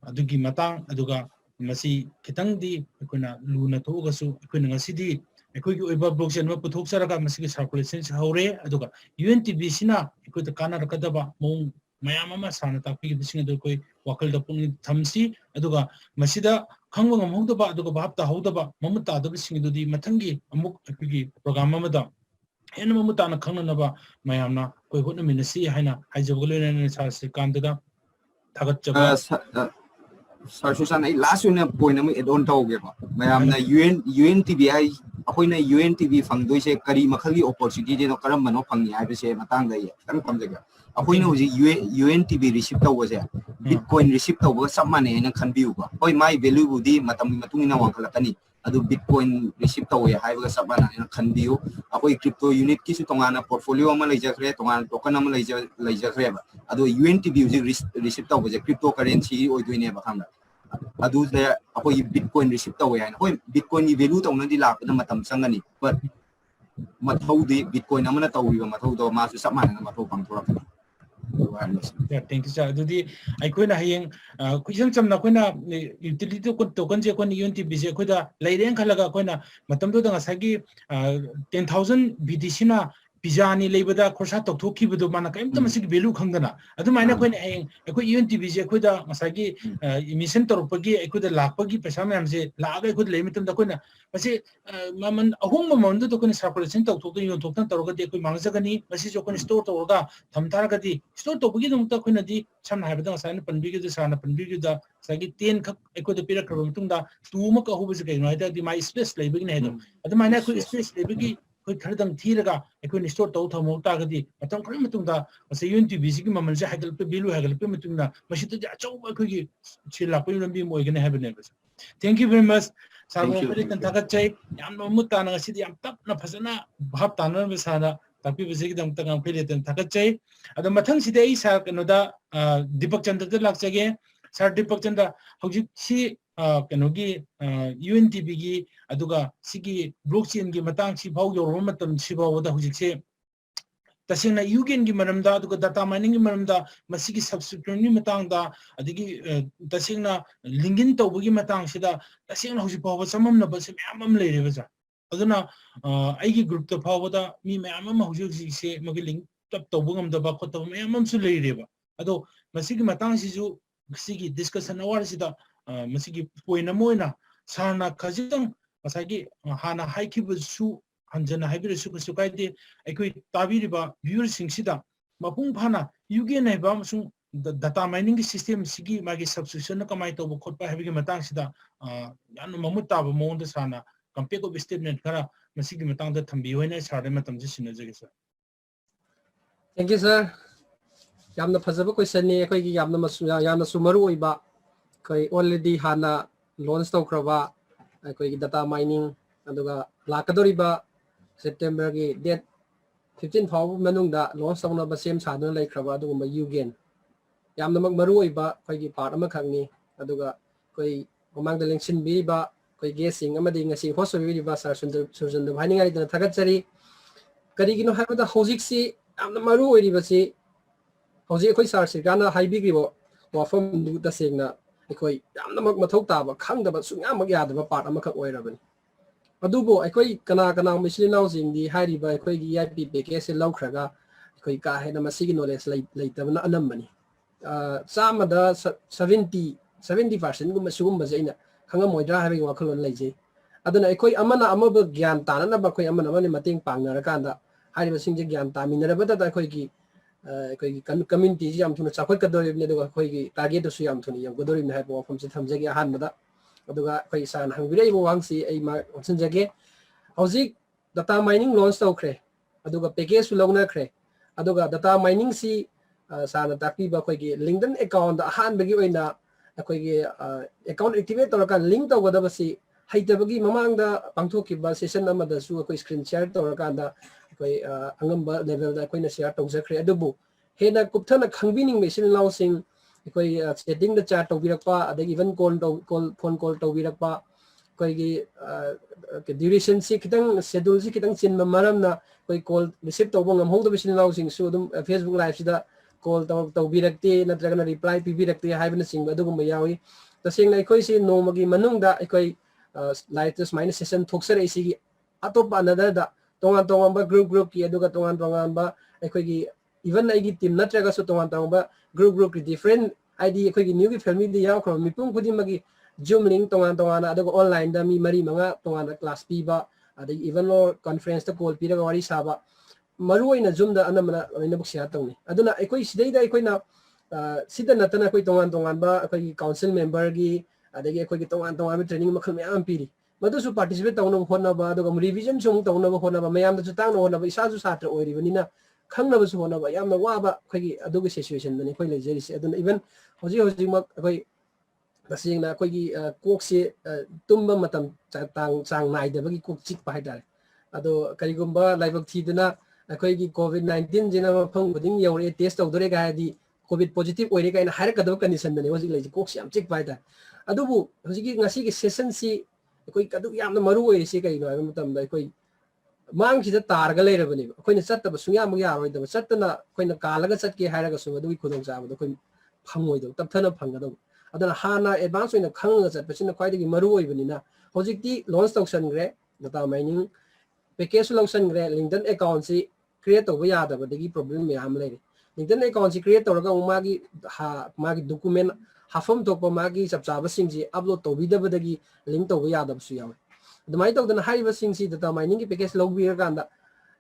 adugi matang aduga masi kitang di akuna luna thoga su akuna ngasidi akoi gi oiba blockchain ma puthok saraga masigi circulation se haure aduga UNTB sina akoi ta kana rakadaba mong mayam ama sana takpi gi singa do koi wakal da pung thamsi aduga masida khangwa ngam aduga bhapta hodaba mamuta da singi do di mathangi amuk akigi program amada ena mamuta na khangna ba mayamna koi hotna minasi haina haijabgolena ne sa Sriknt da thagat jaba Sir Susan ai last one point am add on tawge ba mayam na UNTB ai akoina UNTB fangdoi se kari makhali opportunity de no karam mano phangni ai se matang dai tang pamjaga akoina hoji UNTB receive tawwa se bitcoin receive tawwa samane na khanbiu ba hoi mai value budi matam matungina wangkhalakani adu bitcoin receive tawwe haiba sabana na khanbiu akoi crypto unit ki su tongana portfolio ma leijakre tongana token ma leijakre ba adu UNTB hoji receive tawwa je cryptocurrency oidoine ba khanga adu de akoi bitcoin receive tawwe ai hoi bitcoin ni value tongna di lak na matam sangani but mathau di bitcoin amana tawi ba mathau do ma su sabana na mathau pangthora yeah, thank you sir dudi ai koina hayeng kuisam chamna koina utility token je koina UNTB je koida leireng khalaga koina matam do danga sagi 10,000 BTC na pizani leibada khorsa tokthokhi budu mana kaimta masigi value khangdana adu maina koina hayeng ko UNTB je koida masagi emission torpagi koida lakpagi pesa myam je laga koida leimitam da koina masi maman ahung mamon do koina circulation tokthok yon toktan toroga de koi mangjagani masi jo koina store toroga thamtara gadi store topagi dum ta koina di samna habada sana panbigi da sana panbigi da sagi 10 khak koida pira karbam tungda tuma ka hobu je kai no ida di my space leibagi ne do adu maina ko space leibagi koi khardam thiraga ekoi store to thamo ta gadi matam khari matungda ase UNTB sigi mamal je hagal pe value hagal pe matungda masi to achau koi gi chila koi lambi moi gane habane thank you very much sarmo pari tan thagat chai yam no mutta na sidi yam tap na phasana bhap tanar be sana tapi bisi dam tang pele tan thagat chai ado mathang sidi ai sa kano da Dipakchandra da lak chage sir Dipakchandra hojik si kano gi UNTB gi aduga sigi blockchain gi matang si phau yor matam si phau da hojik se tasena UGN gi maramda aduga data mining gi maramda masigi subscription ni matang da adigi tasena lingin tawbugi matang sida tasena hojik phau samam na ba se myam leire ba sa aduna aigi group ta phau da mi myam am hojik se magi link tap tawbungam da ba khotam myam am su leire ba ado masigi matang si ju sigi discussion awar sida masigi point amoina sarna khajitang masagi hana haikibu su hanjana haibir su ku sukaide ekoi tabiriba viewers singsida mapung phana UGN hai ba masung data mining system sigi magi subscription na kamai to khotpa habigi matang sida yan mamuta ba mong da sana compare ko statement kara masigi matang da thambi hoina sarde matam ji sinajage sir thank you sir yamna phajaba question ni ekoi gi yamna sumaru oiba koi already hana launch tawkraba koi data mining aduga lakadoriba September gi date 15 faw manungda launch tawna ba sem saduna laikraba aduga UGN yamna mak maru oiba koi gi part ama khangni aduga koi mamang da lengsin bi ba koi guessing amadi ngasi host bi ba Surchandra bhani ngai da thagat chari kari gino habada hojik si yamna maru oi ba si hojik koi Sriknt haibi gi bo wafam du da segna ekoi yamna mak mathau ta ba khangda ba sungya mak ya da part ama khak oirabani adubo ekoi kana mislinau jing di hairi ba ekoi gi IP package laukhraga ekoi ka hena masigi knowledge leitabna anambani samada 70% gum sugum bajaina khangam moidra habi wakhalon leije aduna ekoi amana amaba gyan tanana ba koi amana mani mating pangna rakanda hairi ba singje gyan taminara ba da ekoi gi ꯑꯩꯈꯣꯏꯒꯤ ꯀꯝꯃ꯭ꯌꯨꯅꯤꯇꯤꯁꯤ ꯌꯥꯝ ꯊꯨꯅ ꯆꯥꯎꯈꯠꯀꯗꯧꯔꯤꯕꯅꯤ ꯑꯗꯨꯒ ꯑꯩꯈꯣꯏꯒꯤ ꯇꯥꯔꯒꯦꯠꯇꯨꯁꯨ ꯌꯥꯝ ꯊꯨꯅ ꯌꯧꯒꯗꯧꯔꯤꯕꯅꯤ ꯍꯥꯏꯕ ꯋꯥꯐꯝꯁꯤ ꯊꯝꯖꯒꯦ ꯑꯍꯥꯟꯕꯗ ꯑꯗꯨꯒ ꯑꯩꯈꯣꯏ ꯏꯁꯥꯅ ꯍꯪꯕꯤꯔꯛꯏꯕ ꯋꯥꯍꯪꯁꯤ ꯑꯩ ꯑꯣꯟꯁꯤꯟꯖꯒꯦ ꯍꯧꯖꯤꯛ ꯗꯥꯇꯥ ꯃꯥꯏꯅꯤꯡ ꯂꯣꯟꯆ ꯇꯧꯈ꯭ꯔꯦ ꯑꯗꯨꯒ ꯄꯦꯀꯦꯖꯁꯨ ꯂꯧꯅꯈ꯭ꯔꯦ ꯑꯗꯨꯒ ꯗꯥꯇꯥ ꯃꯥꯏꯅꯤꯡꯁꯤ ꯁꯥꯔꯅ ꯇꯥꯛꯄꯤꯕ ꯑꯩꯈꯣꯏꯒꯤ ꯂꯤꯡꯗꯟ ꯑꯦꯀꯥꯎꯟꯗ ꯑꯍꯥꯟꯕꯒꯤ ꯑꯣꯏꯅ ꯑꯩꯈꯣꯏꯒꯤ ꯑꯦꯀꯥꯎꯟ ꯑꯦꯛꯇꯤꯚꯦꯠ ꯇꯧꯔꯀꯥꯟꯗ ꯂꯤꯡ ꯇꯧꯒꯗꯕꯁꯤ ꯍꯩꯇꯕꯒꯤ ꯃꯃꯥꯡꯗ ꯄꯥꯡꯊꯣꯛꯈꯤꯕ ꯁꯦꯁꯟ ꯑꯃꯗꯁꯨ ꯑꯩꯈꯣꯏ ꯁ꯭ꯀ꯭ꯔꯤꯟ ꯁꯤꯌꯔ ꯇꯧꯔꯀꯥꯟꯗ ꯑꯩꯈꯣꯏ ꯑꯉꯝꯕ ꯂꯦꯚꯦꯜꯗ ꯑꯩꯈꯣꯏꯅ ꯁꯤꯌꯔ ꯇꯧꯖꯈ꯭ꯔꯦ ꯑꯗꯨꯕꯨ ꯍꯦꯟꯅ ꯀꯨꯞꯊꯅ ꯈꯪꯕꯤꯅꯤꯡꯕ ꯏꯆꯤꯜ ꯏꯅꯥꯎꯁꯤꯡ ꯑꯩꯈꯣꯏ ꯆꯦꯇꯤꯡꯗ ꯆꯥꯠ ꯇꯧꯕꯤꯔꯛꯄ ꯑꯗꯒꯤ ꯏꯚꯟ ꯐꯣꯟ ꯀꯣꯜ ꯇꯧꯕꯤꯔꯛꯄ ꯑꯩꯈꯣꯏꯒꯤ ꯗ꯭ꯌꯨꯔꯦꯁꯟꯁꯤ khitang ꯁꯦꯗꯨꯜꯁꯤ khitang ꯆꯤꯟꯕ ꯃꯔꯝꯅ ꯑꯩꯈꯣꯏ ꯀꯣꯜ ꯔꯤꯁꯤꯞ ꯇꯧꯕ ꯉꯝꯍꯧꯗꯕ ꯏꯆꯤꯜ ꯏꯅꯥꯎꯁꯤꯡꯁꯨ ꯑꯗꯨꯝ ꯐꯦꯁꯕꯨꯛ ꯂꯥꯏꯚꯁꯤꯗ ꯀꯣꯜ ꯇꯧꯕꯤꯔꯛꯇꯦ ꯅꯠꯇ꯭ꯔꯒꯅ ꯔꯤꯄ꯭ꯂꯥꯏ ꯄꯤꯕꯤꯔꯛꯇꯦ ꯍꯥꯏꯕꯅꯆꯤꯡꯕ ꯑꯗꯨꯒꯨꯝꯕ ꯌꯥꯎꯏ ꯇꯁꯦꯡꯅ ꯑꯩꯈꯣꯏꯁꯤ ꯅꯣꯡꯃꯒꯤ ꯃꯅꯨꯡꯗ ꯑꯩꯈꯣꯏ ꯂꯥꯏꯚꯇ ꯁꯨꯃꯥꯏꯅ ꯁꯦꯁꯟ ꯊꯣꯛꯆꯔꯛꯏꯁꯤꯒꯤ ꯑꯇꯣꯞꯄ ꯑꯅꯗꯔꯗ ꯇꯣꯉꯥꯟ ꯇꯣꯉꯥꯟꯕ ꯒ꯭ꯔꯨꯞꯀꯤ ꯑꯗꯨꯒ ꯇꯣꯉꯥꯟ ꯇꯣꯉꯥꯟꯕ ꯑꯩꯈꯣꯏꯒꯤ ꯏꯚꯟ ꯑꯩꯒꯤ ꯇꯤꯝ ꯅꯠꯇ꯭ꯔꯒꯁꯨ ꯇꯣꯉꯥꯟ ꯇꯣꯉꯥꯟꯕ ꯒ꯭ꯔꯨꯞꯀꯤ ꯗꯤꯐ꯭ꯔꯦꯟ ꯍꯥꯏꯗꯤ ꯑꯩꯈꯣꯏꯒꯤ ꯅ꯭ꯌꯨꯒꯤ ꯐꯦꯃꯤꯂꯤꯗ ꯌꯥꯎꯈ꯭ꯔꯕ ꯃꯤꯄꯨꯝ ꯈꯨꯗꯤꯡꯃꯛꯀꯤ ꯖꯨꯝ ꯂꯤꯡ ꯇꯣꯉꯥꯟ ꯇꯣꯉꯥꯟꯅ ꯑꯗꯨꯒ ꯑꯣꯟꯂꯥꯏꯟꯗ ꯃꯤ 4-5 ꯇꯣꯉꯥꯟꯅ ꯀ꯭ꯂꯥꯁ ꯄꯤꯕ ꯑꯗꯒꯤ ꯏꯚꯟ ꯀꯟꯐꯔꯦꯟꯁꯇ ꯀꯣꯜ ꯄꯤꯔꯒ ꯋꯥꯔꯤ ꯁꯥꯕ ꯃꯔꯨꯑꯣꯏꯅ ꯖꯨꯝꯗ ꯑꯅꯝꯕꯅ ꯂꯣꯏꯅꯃꯛ ꯁꯤꯌꯥꯔ ꯇꯧꯅꯤ ꯑꯗꯨꯅ ꯑꯩꯈꯣꯏ ꯁꯤꯗꯩꯗ ꯑꯩꯈꯣꯏꯅ ꯁꯤꯗ ꯅꯠꯇꯅ ꯑꯩꯈꯣꯏ ꯇꯣꯉꯥꯟ ꯇꯣꯉꯥꯟꯕ ꯑꯩꯈꯣꯏꯒꯤ ꯀꯥꯎꯟꯁꯤꯜ ꯃꯦꯝꯕꯔꯒꯤ ꯑꯗꯒꯤ ꯑꯩꯈꯣꯏꯒꯤ ꯇꯣꯉꯥꯟ ꯇꯣꯉꯥꯟꯕ ꯇ꯭ꯔꯦꯅꯤꯡ ꯃꯈꯜ ꯃꯌꯥꯝ ꯄꯤꯔꯤ ꯃꯗꯨꯁꯨ ꯄꯥꯔꯇꯤꯁꯤꯄꯦꯠ ꯇꯧꯅꯕ ꯍꯣꯠꯅꯕ ꯑꯗꯨꯒ ꯔꯤꯚꯤꯖꯟꯁꯨ ꯑꯃꯨꯛ ꯇꯧꯅꯕ ꯍꯣꯠꯅꯕ ꯃꯌꯥꯝꯗꯁꯨ ꯇꯥꯛꯅꯕ ꯍꯣꯠꯅꯕ ꯏꯁꯥꯁꯨ ꯁꯥꯇ꯭ꯔ ꯑꯣꯏꯔꯤꯕꯅꯤꯅ ꯈꯪꯅꯕꯁꯨ ꯍꯣꯠꯅꯕ ꯌꯥꯝꯅ ꯋꯥꯕ ꯑꯩꯈꯣꯏꯒꯤ ꯑꯗꯨꯒꯤ ꯁꯤꯆꯨꯋꯦꯁꯟꯗꯅꯤ ꯑꯩꯈꯣꯏ ꯂꯩꯖꯔꯤꯁꯦ ꯑꯗꯨꯅ ꯏꯚꯟ ꯍꯧꯖꯤꯛꯃꯛ ꯑꯩꯈꯣꯏ ꯇꯁꯦꯡꯅ ꯑꯩꯈꯣꯏꯒꯤ ꯀꯣꯛꯁꯦ ꯇꯨꯝꯕ ꯃꯇꯝ ꯆꯥꯡ ꯅꯥꯏꯗꯕꯒꯤ ꯀꯣꯛ ꯆꯤꯛꯄ ꯍꯥꯏꯇꯥꯔꯦ ꯑꯗꯣ ꯀꯔꯤꯒꯨꯝꯕ ꯂꯥꯏꯕꯛ ꯊꯤꯗꯅ ꯑꯩꯈꯣꯏꯒꯤ COVID-19ꯁꯤꯅ ꯃꯐꯝ ꯈꯨꯗꯤꯡ ꯌꯧꯔꯛꯑꯦ ꯇꯦꯁ ꯇꯧꯗꯣꯔꯦ ꯍꯥꯏꯔꯗꯤ COVID ꯄꯣꯖꯤꯇꯤቭ ꯑꯣꯏꯔꯦ ꯀꯥꯏꯅ ꯍꯥꯏꯔꯛꯀꯗꯕ ꯀꯟꯗꯤꯁꯟꯗꯅꯤ ꯍꯧꯖꯤꯛ ꯂꯩꯔꯤꯁꯦ ꯀꯣꯛꯁꯤ ꯌꯥꯝ ꯆꯤꯛꯄ ꯍꯥꯏꯇꯥꯔꯦ ꯑꯗꯨꯕꯨ ꯍꯧꯖꯤꯛꯀꯤ ꯉꯁꯤꯒꯤ ꯁꯦꯁꯟꯁꯤ ꯑꯩꯈꯣꯏ ꯑꯗꯨꯛ ꯌꯥꯝꯅ ꯃꯔꯨ ꯑꯣꯏꯔꯤꯁꯤ ꯀꯩꯅꯣ ꯍꯥꯏꯕ ꯃꯇꯝꯗ ꯑꯩꯈꯣꯏ ꯃꯥꯡꯁꯤꯗ ꯇꯥꯔꯒ ꯂꯩꯔꯕꯅꯦꯕ ꯑꯩꯈꯣꯏꯅ ꯆꯠꯇꯕ ꯁꯨꯡꯌꯥꯃꯛ ꯌꯥꯔꯣꯏꯗꯕ ꯆꯠꯇꯅ ꯑꯩꯈꯣꯏꯅ ꯀꯥꯜꯂꯒ ꯆꯠꯀꯦ ꯍꯥꯏꯔꯒꯁꯨ ꯑꯗꯨꯒꯤ ꯈꯨꯗꯣꯡꯆꯥꯕꯗꯣ ꯑꯩꯈꯣꯏ ꯐꯪꯉꯣꯏꯗꯕ ꯇꯞꯊꯅ ꯐꯪꯒꯗꯧꯕ ꯑꯗꯨꯅ ꯍꯥꯟꯅ ꯑꯦꯗꯚꯥꯟꯁ ꯑꯣꯏꯅ ꯈꯪꯉꯒ ꯆꯠꯄꯁꯤꯅ ꯈ꯭ꯋꯥꯏꯗꯒꯤ ꯃꯔꯨ ꯑꯣꯏꯕꯅꯤꯅ ꯍꯧꯖꯤꯛꯇꯤ ꯂꯣꯟꯆ ꯇꯧꯁꯟꯈ꯭रे ꯗꯥꯇꯥ ꯃꯥꯏꯅꯤꯡ ꯄꯦꯀꯦꯖꯁꯨ ꯂꯧꯁꯟꯈ꯭रे ꯂꯤꯡꯗꯟ ꯑꯦꯀꯥꯎꯟꯁꯤ ꯀ꯭रिꯌꯦꯠ ꯇꯧꯕ ꯌꯥꯗꯕꯗꯒꯤ ꯄ꯭ꯔꯣꯕ꯭ꯂꯦꯝ ꯃꯌꯥꯝ ꯂꯩꯔꯤ ꯂꯤꯡꯗꯟ ꯑꯦꯀꯥꯎꯟꯁꯤ ꯀ꯭रिꯌꯦꯠ ꯇꯧꯔꯒ ꯑꯃꯨꯛ ꯃꯥꯒꯤ ꯗꯣꯀꯨꯃꯦꯟ ꯍꯥꯞꯐꯝ ꯊꯣꯛꯄ ꯃꯥꯒꯤ ꯆꯞ ꯆꯥꯕꯁꯤꯡꯁꯤ ꯑꯞꯂꯣꯗ ꯇꯧꯕꯤꯗꯕꯗꯒꯤ ꯂꯤꯡ ꯇꯧꯕ ꯌꯥꯗꯕꯁꯨ ꯌꯥꯎꯏ ꯑꯗꯨꯃꯥꯏꯅ ꯇꯧꯗꯅ ꯍꯥꯏꯔꯤꯕꯁꯤꯡꯁꯤ ꯗꯥꯇꯥ ꯃꯥꯏꯅꯤꯡꯒꯤ ꯄꯦꯀꯦꯖ ꯂꯧꯕꯤꯔꯀꯥꯟꯗ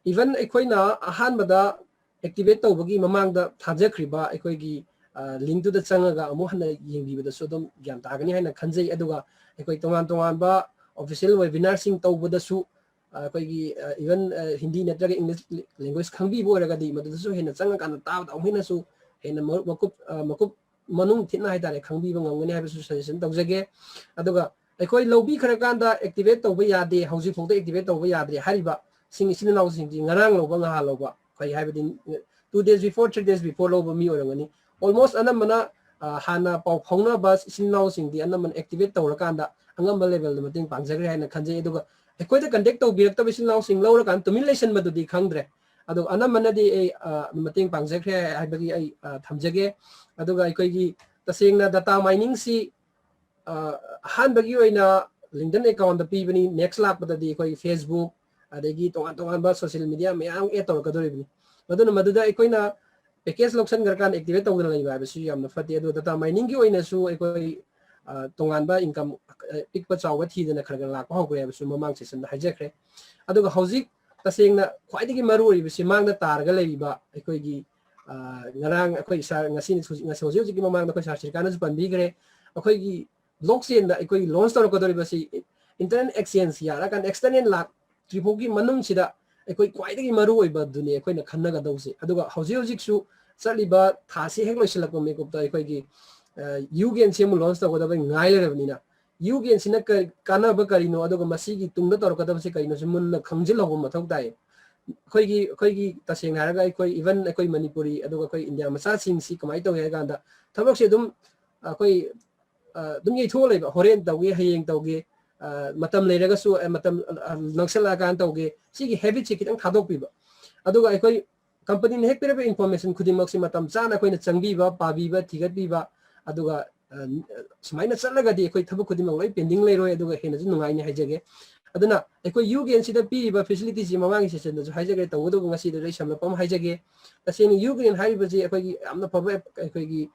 ꯏꯚꯟ ꯑꯩꯈꯣꯏꯅ ꯑꯍꯥꯟꯕꯗ ꯑꯦꯛꯇꯤꯚꯦꯠ ꯇꯧꯕꯒꯤ ꯃꯃꯥꯡꯗ ꯊꯥꯖꯈ꯭ꯔꯤꯕ ꯑꯩꯈꯣꯏꯒꯤ ꯂꯤꯡꯛꯇꯨꯗ ꯆꯪꯉꯒ ꯑꯃꯨꯛ ꯍꯟꯅ ꯌꯦꯡꯕꯤꯕꯗꯁꯨ ꯑꯗꯨꯝ ꯒ꯭ꯌꯥꯟ ꯇꯥꯒꯅꯤ ꯍꯥꯏꯅ ꯈꯟꯖꯩ ꯑꯗꯨꯒ ꯑꯩꯈꯣꯏ ꯇꯣꯉꯥꯟ ꯇꯣꯉꯥꯟꯕ ꯑꯣꯐꯤꯁꯤꯌꯦꯜ ꯋꯦꯕꯤꯅꯥꯔꯁꯤꯡ ꯇꯧꯕꯗꯁꯨ ꯑꯩꯈꯣꯏꯒꯤ ꯏꯚꯟ ꯍꯤꯟꯗꯤ ꯅꯠꯇ꯭ꯔꯒ ꯏꯪꯂꯤꯁ ꯂꯦꯡꯒ꯭ꯋꯦꯖ ꯈꯪꯕꯤꯕ ꯑꯣꯏꯔꯒꯗꯤ ꯃꯗꯨꯗꯁꯨ ꯍꯦꯟꯅ ꯆꯪꯉꯀꯥꯟꯗ ꯇꯥꯕꯗ ꯑꯃꯨꯛ ꯍꯦꯟꯅꯁꯨ ꯍꯦꯟꯅ ꯃꯀꯨꯞ ꯃꯅꯨꯡ ꯊꯤꯠꯅ ꯍꯥꯏꯇꯥꯔꯦ ꯈꯪꯕꯤꯕ ꯉꯝꯒꯅꯤ ꯍꯥꯏꯕꯁꯨ ꯁꯖꯦꯁꯟ ꯇꯧꯖꯒꯦ ꯑꯗꯨꯒ ꯑꯩꯈꯣꯏ ꯂꯧꯕꯤꯈ꯭ꯔꯀꯥꯟꯗ ꯑꯦꯛꯇꯤꯚꯦꯠ ꯇꯧꯕ ꯌꯥꯗꯦ ꯍꯧꯖꯤꯛꯐꯥꯎꯗ ꯑꯦꯛꯇꯤꯚꯦꯠ ꯇꯧꯕ ꯌꯥꯗ꯭ꯔꯦ ꯍꯥꯏꯔꯤꯕ ꯁꯤꯡ ꯏꯆꯤꯜ ꯏꯅꯥꯎꯁꯤꯡꯁꯤ ꯉꯔꯥꯡ ꯂꯧꯕ ꯉꯍꯥꯟ ꯂꯧꯕ ꯑꯩꯈꯣꯏ ꯍꯥꯏꯕꯗꯤ 2 days before 3 days before ꯂꯧꯕ ꯃꯤ ꯑꯣꯏꯔꯝꯒꯅꯤ ꯑꯣꯜꯃꯣꯁ ꯑꯅꯝꯕꯅ ꯍꯥꯟꯅ ꯄꯥꯎ ꯐꯥꯎꯅꯕ ꯏꯆꯤꯜ ꯏꯅꯥꯎꯁꯤꯡꯗꯤ ꯑꯅꯝꯕꯅ ꯑꯦꯛꯇꯤꯚꯦꯠ ꯇꯧꯔꯀꯥꯟꯗ ꯑꯉꯝꯕ ꯂꯦꯚꯦꯜꯗ ꯃꯇꯦꯡ ꯄꯥꯡꯖꯈ꯭ꯔꯦ ꯍꯥꯏꯅ ꯈꯟꯖꯩ ꯑꯗꯨꯒ ꯑꯩꯈꯣꯏꯗ ꯀꯟꯇꯦꯛ ꯇꯧꯕꯤꯔꯛꯇꯕ ꯏꯆꯤꯜ ꯏꯅꯥꯎꯁꯤꯡ ꯂꯧꯔꯀꯥꯟꯗ ꯇꯨꯃꯤꯟ ꯂꯩꯁꯟꯕꯗꯨꯗꯤ ꯈꯪꯗ꯭ꯔꯦ ꯑꯗꯣ ꯑꯅꯝꯕꯅꯗꯤ ꯑꯩ ꯃꯇꯦꯡ ꯄꯥꯡꯖꯈ꯭ꯔꯦ ꯍꯥꯏꯕꯒꯤ ꯑꯩ ꯊꯝꯖꯒꯦ ꯑꯗꯨꯒ ꯑꯩꯈꯣꯏꯒꯤ ꯇꯁꯦꯡꯅ ꯗꯥꯇꯥ ꯃꯥꯏꯅꯤꯡꯁꯤ ꯑꯍꯥꯟꯕꯒꯤ ꯑꯣꯏꯅ ꯂꯤꯡꯗꯟ ꯑꯦꯀꯥꯎꯟꯗ ꯄꯤꯕꯅꯤ ꯅꯦꯛꯁ ꯂꯥꯛꯄꯗꯗꯤ ꯑꯩꯈꯣꯏ ꯐꯦꯁꯕꯨꯛ ꯑꯗꯒꯤ ꯇꯣꯉꯥꯟ ꯇꯣꯉꯥꯟꯕ ꯁꯣꯁꯤꯌꯦꯜ ꯃꯤꯗꯤꯌꯥ ꯃꯌꯥꯝ ꯑꯦꯗ ꯇꯧꯔꯛꯀꯗꯧꯔꯤꯕꯅꯤ ꯃꯗꯨꯅ ꯃꯗꯨꯗ ꯑꯩꯈꯣꯏꯅ ꯄꯦꯀꯦꯖ ꯂꯧꯁꯟꯈ꯭ꯔꯀꯥꯟꯗ ꯑꯦꯛꯇꯤꯚꯦꯠ ꯇꯧꯗꯅ ꯂꯩꯕ ꯍꯥꯏꯕꯁꯤ ꯌꯥꯝꯅ ꯐꯠꯇꯦ ꯑꯗꯨꯒ ꯗꯥꯇꯥ ꯃꯥꯏꯅꯤꯡꯒꯤ ꯑꯣꯏꯅꯁꯨ ꯑꯩꯈꯣꯏ ꯇꯣꯉꯥꯟꯕ ꯏꯟꯀꯝ ꯄꯤꯛꯄ ꯆꯥꯎꯕ ꯊꯤꯗꯅ ꯈꯔ ꯂꯥꯛꯄ ꯍꯧꯈ꯭ꯔꯦ ꯍꯥꯏꯕꯁꯨ ꯃꯃꯥꯡ ꯁꯦꯁꯟꯗ ꯍꯥꯏꯖꯈ꯭ꯔꯦ ꯑꯗꯨꯒ ꯍꯧꯖꯤꯛ ꯇꯁꯦꯡꯅ ꯈ꯭ꯋꯥꯏꯗꯒꯤ ꯃꯔꯨ ꯑꯣꯏꯔꯤꯕꯁꯤ ꯃꯥꯡꯗ ꯇꯥꯔꯒ ꯂꯩꯔꯤꯕ ꯑꯩꯈꯣꯏꯒꯤ ꯉꯔꯥꯡ ꯑꯩꯈꯣꯏ ꯁꯥꯔ ꯍꯧꯖꯤꯛꯀꯤ ꯃꯃꯥꯡꯗ ꯑꯩꯈꯣꯏ ꯁꯥꯔ ꯁ꯭ꯔꯤꯀꯥꯟꯇꯅꯁꯨ ꯄꯟꯕꯤꯈ꯭ꯔꯦ ꯑꯩꯈꯣꯏꯒꯤ ꯕ꯭ꯂꯣꯛ ꯆꯦꯟꯗ ꯑꯩꯈꯣꯏ ꯂꯣꯟꯆ ꯇꯧꯔꯛꯀꯗꯧꯔꯤꯕꯁꯤ ꯏꯟꯇꯔꯅꯦꯠ ꯑꯦꯛꯁꯆꯦꯟꯖ ꯌꯥꯔꯀꯥꯟꯗ ꯑꯦꯛꯁꯇꯔꯅꯦꯜ ꯂꯥꯛꯇ꯭ꯔꯤꯐꯥꯎꯒꯤ ꯃꯅꯨꯡꯁꯤꯗ ꯑꯩꯈꯣꯏ ꯈ꯭ꯋꯥꯏꯗꯒꯤ ꯃꯔꯨ ꯑꯣꯏꯕꯗꯨꯅꯤ ꯑꯩꯈꯣꯏꯅ ꯈꯟꯅꯒꯗꯧꯁꯦ ꯑꯗꯨꯒ ꯍꯧꯖꯤꯛꯁꯨ ꯆꯠꯂꯤꯕ ꯊꯥꯁꯤ ꯍꯦꯛ ꯂꯣꯏꯁꯤꯜꯂꯛꯄ ꯃꯤꯀꯨꯞꯇ ꯑꯩꯈꯣꯏꯒꯤ ꯌꯨꯒꯦꯟꯁꯤ ꯑꯃꯨꯛ ꯂꯣꯟꯆ ꯇꯧꯒꯗꯕ ꯉꯥꯏ ꯂꯩꯔꯕꯅꯤꯅ ꯌꯨꯒꯦꯟꯁꯤꯅ ꯀꯥꯟꯅꯕ ꯀꯔꯤꯅꯣ ꯑꯗꯨꯒ ꯃꯁꯤꯒꯤ ꯇꯨꯡꯗ ꯇꯧꯔꯛꯀꯗꯕꯁꯤ ꯀꯔꯤꯅꯣꯁꯤ ꯃꯨꯟꯅ ꯈꯪꯖꯤꯜꯍꯧꯕ ꯃꯊꯧ ꯇꯥꯏ ꯑꯩꯈꯣꯏꯒꯤ ꯇꯁꯦꯡꯅ ꯍꯥꯏꯔꯒ ꯑꯩꯈꯣꯏ ꯏꯚꯟ ꯑꯩꯈꯣꯏ ꯃꯅꯤꯄꯨꯔꯤ ꯑꯗꯨꯒ ꯑꯩꯈꯣꯏ ꯏꯟꯗꯤꯌꯥ ꯃꯆꯥꯁꯤꯡꯁꯤ ꯀꯃꯥꯏꯅ ꯇꯧꯒꯦ ꯍꯥꯏ ꯀꯥꯟꯗ ꯊꯕꯛꯁꯦ ꯑꯗꯨꯝ ꯑꯩꯈꯣই ꯑꯗꯨꯝ ꯌꯩꯊꯣꯛꯑ ꯂꯩꯕ ꯍꯣꯔꯦꯟ ꯇꯧꯒꯦ ꯍꯌꯦꯡ ꯇꯧꯒꯦ matam leiragasu matam naksala tauge sigi habit si kitang thadokpiba aduga aikoi company ne hek pere information khudimak si matam chana koina changbiba pabiba thigatbiba aduga sumaina chalagadi aikoi thabuk khudimak loi pending leiroi aduga hena ju nungai ni haijage aduna aikoi UGN sida piba facilities ji mawangi session da haijage tawudu ngasi da samlapam haijage taseni UGN haiba ji aikoi amna paba aikoi gi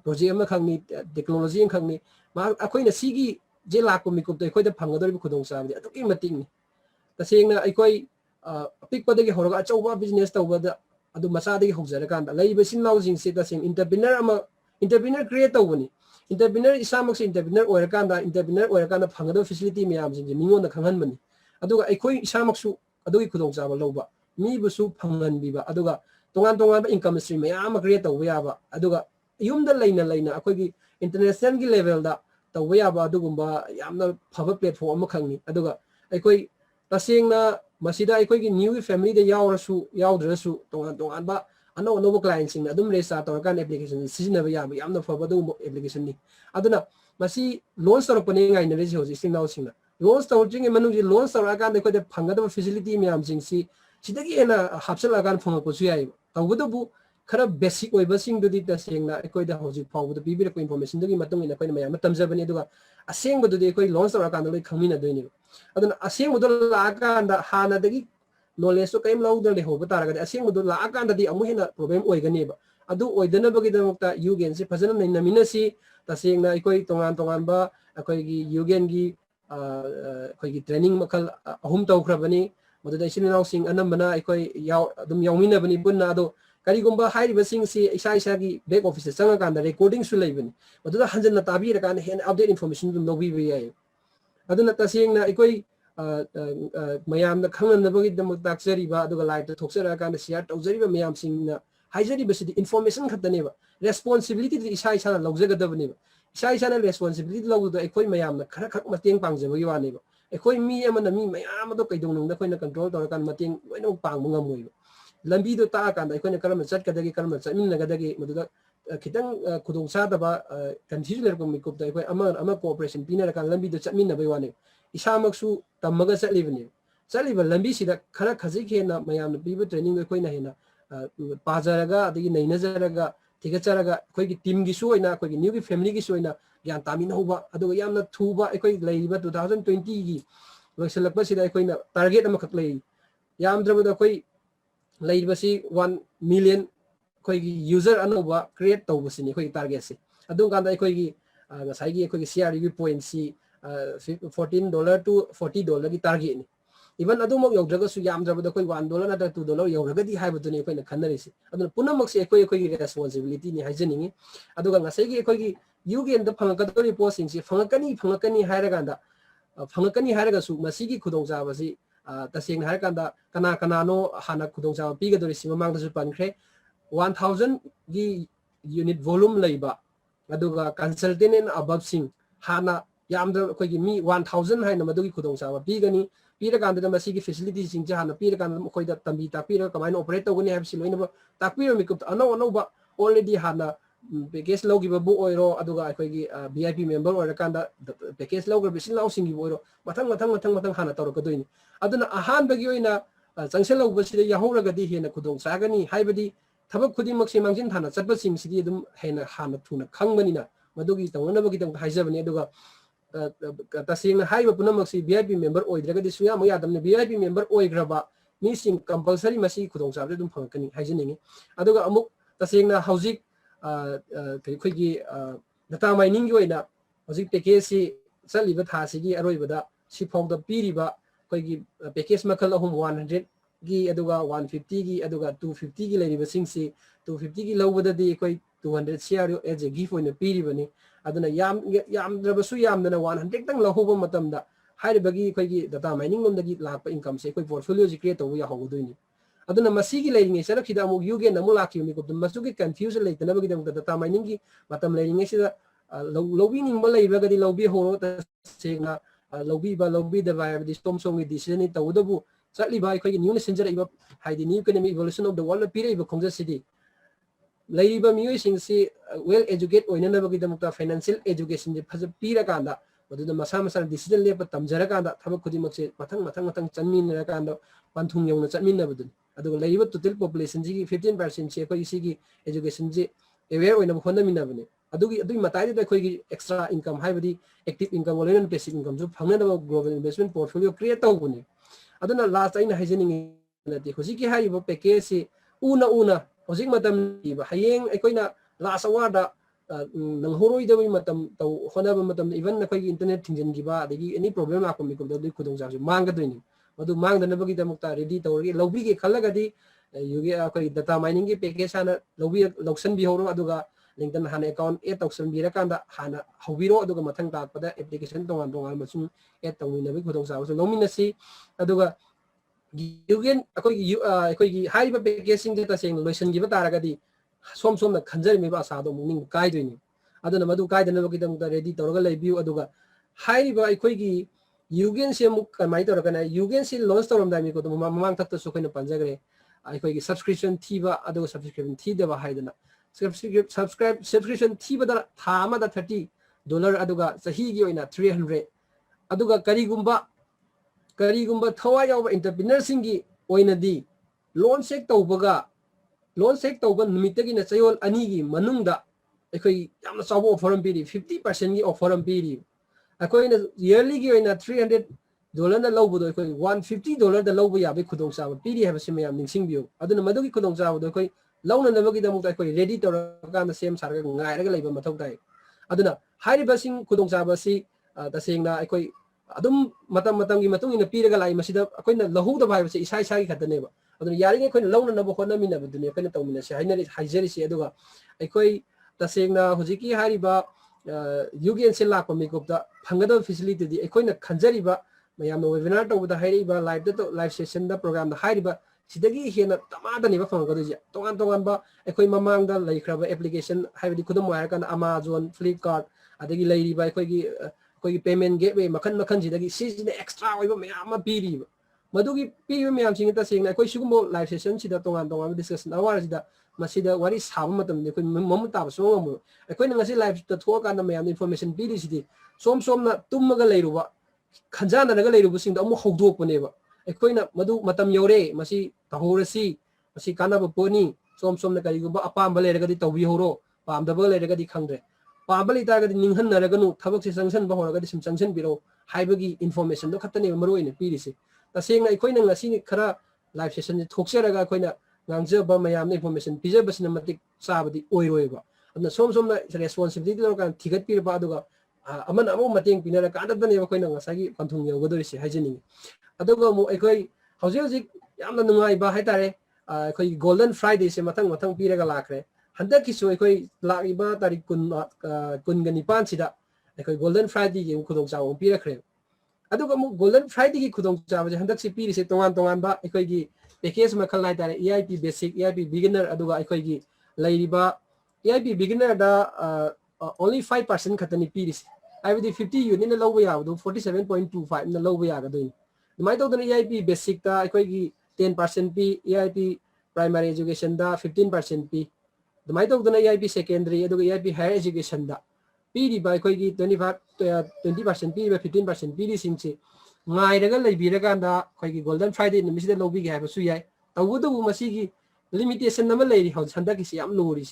project ama khangni technology khangni ma aikoi na sigi je lakko mikup to aikoi da phangadori khudong sabdi aduki mating ni tasengna aikoi pikpadagi horoga achauba business tawbada adu masada gi hojara kan lai basin law jing se ta sing entrepreneur create tawni entrepreneur isamak se entrepreneur oira kan da entrepreneur oira kan da phangada facility miyam jing mingon da khangan mani adu ga ekhoi isamak su adu gi khudong chaba loba mi bu su phangan bi ba adu ga tongan income stream miyam create taw ya ba adu ga yum da laina akhoi gi international gi level da taw ya ba adu gumba yamna phaba platform ma khangni adu ga ekhoi tasengna masida ekhoi gi new family da yaudраsu tongan ba no client sing adum resa to kan application sijina ba yamna phaba du application ni aduna masi launch tor pani ngai na reji hoji sing now sing launch tor jing manu ji launch tor kan de ko de phangada facility miyam sing si sidagi ena hapsal agan phang ko su yai tawdu bu khara basic oi ba sing du di ta sing na ekoi da hoji phau bu bi ko information dagi matung ina ko mayam tamjabani duga aseng bu du ekoi launch tor kan loi khangmina doini aduna aseng bu la kan da hana dagi knowledge to kaim law de ho bata ga aseng bu la kan da di amu hina problem oi gani ba adu oi dana bagi da mukta yugen si phajana na minasi ta sing na ekoi tongan ba ekoi gi yugen gi ekoi gi training makal ahum taw khrabani modu da sin now sing anambana ekoi yaw adum yawmina bani bunna ado kari gumba hairi basing si isa gi back office sanga kan da recording su leibani modu da hanjan na tabi ra kan hen update information dum no bi ya aduna ta sing na ekoi mayam na khangan na bagi dam taksari ba aduga light thoksara kan share tawjari ba mayam sing na haijari basidi information khatane ba responsibility di isa na lawjaga da bani ba isa na responsibility law do ekoi mayam na khara khak mateng pangje ba yiwani ba ekoi mi amana mi mayam do kaidong nung da koi na control tor kan mateng loino pang mangam moi ba lambi do ta kan da ekoi na karam chat kadagi karam chamin na kadagi modu da kitang khudong sa da ba confuse ler ko mi kup da ekoi ama cooperation pina kan lambi do chamin na ba yiwani isamaksu tamaga chatlibani chaliba lambi sida khara khaji khena mayam na biba training ekoi na hena pajaraga adigi nainajaraga tigacharaga ekoi gi team gi su oina ekoi gi new gi family gi su oina gyan tamin hoba aduga yamna thuba ekoi leiba 2020 gi loisalakpa sida ekoi na target ama khak lei yam drabada ekoi leiba si 1 million ekoi gi user anoba create tawbasini ekoi target si adung kanda ekoi gi ngasai gi ekoi gi CRE gi point si $14 to $40 ki target ni even adu mok yaudraga su yam drabada koi $1 na $2 yaudraga di hai baduni koi na khanari si adu punamak se koi responsibility ni haijaningi adu ga ngasai gi koi gi yugen da phangakadori posting si phangakani hairaga da phangakani hairaga su masigi khudong ja basi taseng hairaga da kana no hana khudong ja pi ga dori si mamang da su pankre 1000 gi unit volume leiba adu ga consultant and above sing hana yamda koi gi mi 1000 hai na madugi khudong sa pi gani pira kan da masigi facility sing ja na pira kan koi da tambi ta pira kamai no operate tawni have si loina ba ta pira mi kup ano ba already hana package logi ba bu oiro aduga koi gi VIP member or kan da package log bisin law sing gi oiro mathang hana tawro ka doini aduna ahan bagi oina changsel log basi da yahora ga di hena khudong sa gani haibadi thabak khuding mak se mangsin thana chatba sing si dum hena hana thuna khangmani na madugi tawna bagi dang haijabani aduga tasing na haiba punamak si VIP member oidraga di suya mo yadam na VIP member oigraba ni sing compulsory masi khudong sabde dum phangkani haijeningi aduga amuk tasing na haujik khoi gi data mining gi oina haujik package si chaliba tha si gi aroibada si phongda piriba khoi gi package makal ahum 100 gi aduga 150 gi aduga 250 gi leiriba sing si 250 gi lawbada di khoi 200 CRO as a gift oina piribani aduna yam drabasu yam na 100 tang lahuba matamda hairi bagi koi gi data mining lom dagi lakpa income se koi portfolio ji create to ya hogudoini aduna masigi leiringe sara khida mu yuge na mulaki mi ko masugi confusion leitana bagi dam data mining gi matam leiringe sida lobi ning ma leiba gadi lobi horo ta segna lobi da ba di storm song di decision ni tawdabu satli bai koi gi new messenger iba haidi new economic evolution of the world pire iba khongja sidi laiba mioi sing si well educated oina na bagi damta financial education je phaja pira kanda madu masa decision le pa tamjara kanda thabak khudi mak se mathang chanmin ra kanda panthung yong na chanmin na budun adu laiba total population ji 15% se koi si gi education je aware oina khonna minna bane adu matai da koi gi extra income hai badi active income or passive income jo phangna da global investment portfolio create taw bune aduna last aina haijening na ti hoji ki hai bo package si una hojik matam ba hayeng ekoina last hour da nang horoi da matam taw hona ba matam even na koi internet thingjen gi ba degi any problem la ko mi ko da khudong ja mang ga doini madu mang da na bagi da mukta ready tawri lobi ge khalaga di yugi akoi data mining gi package hana loction bi horo aduga LinkedIn hana account add tausan bi rakanda hana hobiro aduga mathang tak pada application tongan tongan masung add tawina bi khudong sa lomina si aduga yugen akoi gi high package sing data sing lotion gi bataragadi som na khanjari mi ba sa do mung kai doini aduna madu kai dana loki dam ready tawraga leibiu aduga high ba akoi gi yugen se muk kamai tawragana yugen se launch tawram dai mi ko mamang tak to so koina panjagre akoi gi subscription thiba aduga subscription thidaba haidana subscription thibada thama da $30 aduga sahi gi oina 300 aduga karigumba thawai yaw entrepreneur singi oina di loan check tawbaga loan check tawba numitagi na chayol ani gi manungda akoi yamna chawo offer am piri 50% gi offer am piri akoi na yearly gi oina $300 na lawbudo akoi $150 da lawbu yabe khudong sa piri haba sime yam ningsing biyo aduna madugi khudong sa do akoi launa nabagi da mukta akoi ready tawraka sem sarga ngai raga leiba mathau tai aduna hairi basing khudong sa basi tasengna akoi adum matam gi matung ina piraga lai masida akoina lahu da bhai basi isai sai khatane ba aduna yari ngai koina launa nabo khona mina badune koina tawmina se hainari haijeri se aduga akoi tasengna hujiki hari ba yugen se lakpa mikupta phangada facility di akoina khanjari ba mayam no webinar to da hairi ba live session da program da hairi ba sidagi hena tamada ni ba phangga do ja tongan ba akoi mamang da laikhraba application haibadi khudum wire kan Amazon Flipkart adagi lairi ba akoi gi koi payment gateway makhan sidagi sisine extra oiba mayam piri madugi piri mayam singita singna koi sugumbo live session sida tongan discussion awar sida masida wari sab matam ne koi mom ta so mo koi ngasi live ta thoka na mayam information piri sidi som na tummaga leiruba khanjana naga leirubu singda amu hawdok paneba koi na madu matam yore masi tahorasi masi kanaba poni som na kariguba apamba leiraga di tawbi horo pamdaba leiraga di khangre pabali taga ninghan naraganu thabak se sanction ba horaga sim sanction biro haibagi information do khatane maro ine pirisi tasengna ikoina ngasi khara live session thokseraga koina ngangje ba mayam information pije basina matik sabadi oiroiba adna som na responsibility do kan thigat pir ba aduga aman amu mateng pinara ka adane ba koina ngasagi panthung yogodorisi haijeni aduga mu ikoi hauji yamna nungai ba haitare koi golden friday se matang piraga lakre handa kisu ekoi lagiba tarik kun gani pan sida ekoi golden friday ge khudong chaw pira khre aduga mu golden friday gi khudong chaw je handa si piri se tongan ba ekoi gi package ma khalai tare EIP basic EIP beginner aduga ekoi gi lairiba EIP beginner da only 5% khatani piri se ibdi 50 unit na lowa ya do 47.25 na lowa ya ga do mai to da EIP basic ta ekoi gi 10% pi EIP primary education da 15% pi the to the EIP secondary and EIP higher education da PD by Kogi 20% P 15% PD Singchi. My regal Biraganda, Kogi Golden Friday in the Mr. Lobby have a suya. I would do Masigi limitation number lady house Sandaki Siam Lori.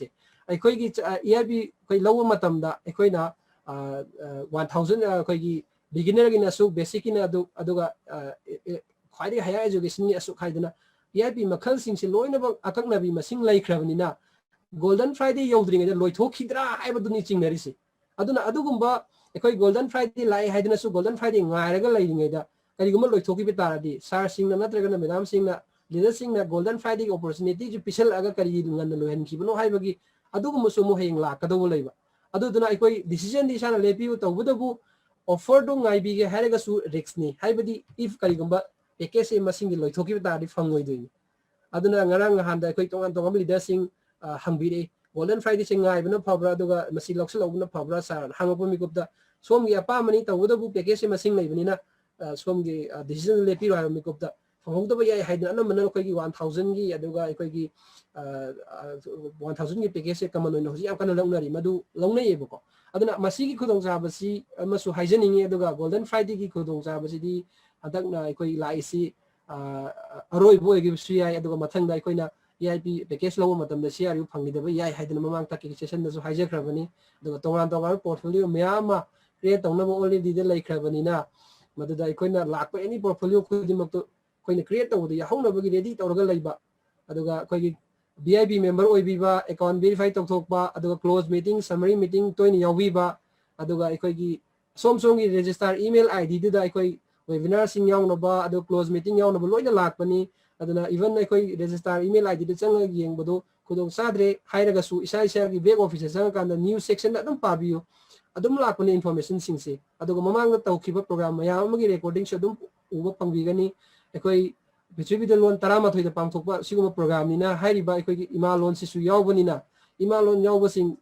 I Kogi EIP lower matamda, Equina 1000 Kogi beginner in a soup, basic in Aduga quite a higher education as Kaidana. EIP Makan Sing Loinable Akanabi Masing Lake Ravanina. Golden Friday yaudring the loito kidra ibaduni chingarisi aduna adugumba ekoi Golden Friday lai haidina su Golden Friday ngaraga laiding da kariguma loito ki betaradi sar singna natraga madam singna leader singna Golden Friday opportunity ju pisal aga kari ngan lo hen kibno haibagi adugum su mo heng la kadaw leiba aduduna ekoi decision di sana lepiu tawbudabu offer do ngai bi ge haraga su risk ni haibadi if karigumba package masing di loito ki betaradi fangoi doini aduna ngarang handa ekoi tongan leader sing hambire Golden Friday sing ngai bna phabra duga masi loksal obna phabra sa hangopo mikupda somgi apa mani tawudabu package masing nei banina somgi decision lepi ro mikupda phangda ba yai haidna na manal koi gi 1000 gi aduga koi gi 1000 gi package kaman no hoji akana longnari madu longnai eboko aduna masi gi khudong sa basi masu haijeningi aduga Golden Friday gi khudong sa basi di adakna koi laisi aroi boy gi sui aduga mathang dai koina EIP package law matam da CRU phangidaba yai haidana mamang ta ki session da so hijakrabani daga tongan portfolio myama create tawna mo already da laikhrabani na maduda ikoina lakpa any portfolio khudimok to koina create tawdu ya hauna bagi ready tawraga laiba aduga koi BIP member oibiba account verify tawthokba aduga close meeting summary meeting toini yawiba aduga ikoi gi somgi register email ID da ikoi webinar sing yawnaba adu close meeting yawnaba loina lakpani aduna even ekoi register email id de chang yeng bodo khudong sadre hairaga su isa isa gi back office chang kan da news section da dum pabiyo adum lakpani information singse adugo mamang da tawkiba program mayam gi recording se dum uba pangbi gani ekoi bichubi de lon tarama thoi da pangthokpa siguma program ni na hairiba ekoi gi ima lon si su yawbani na ima lon yawba sing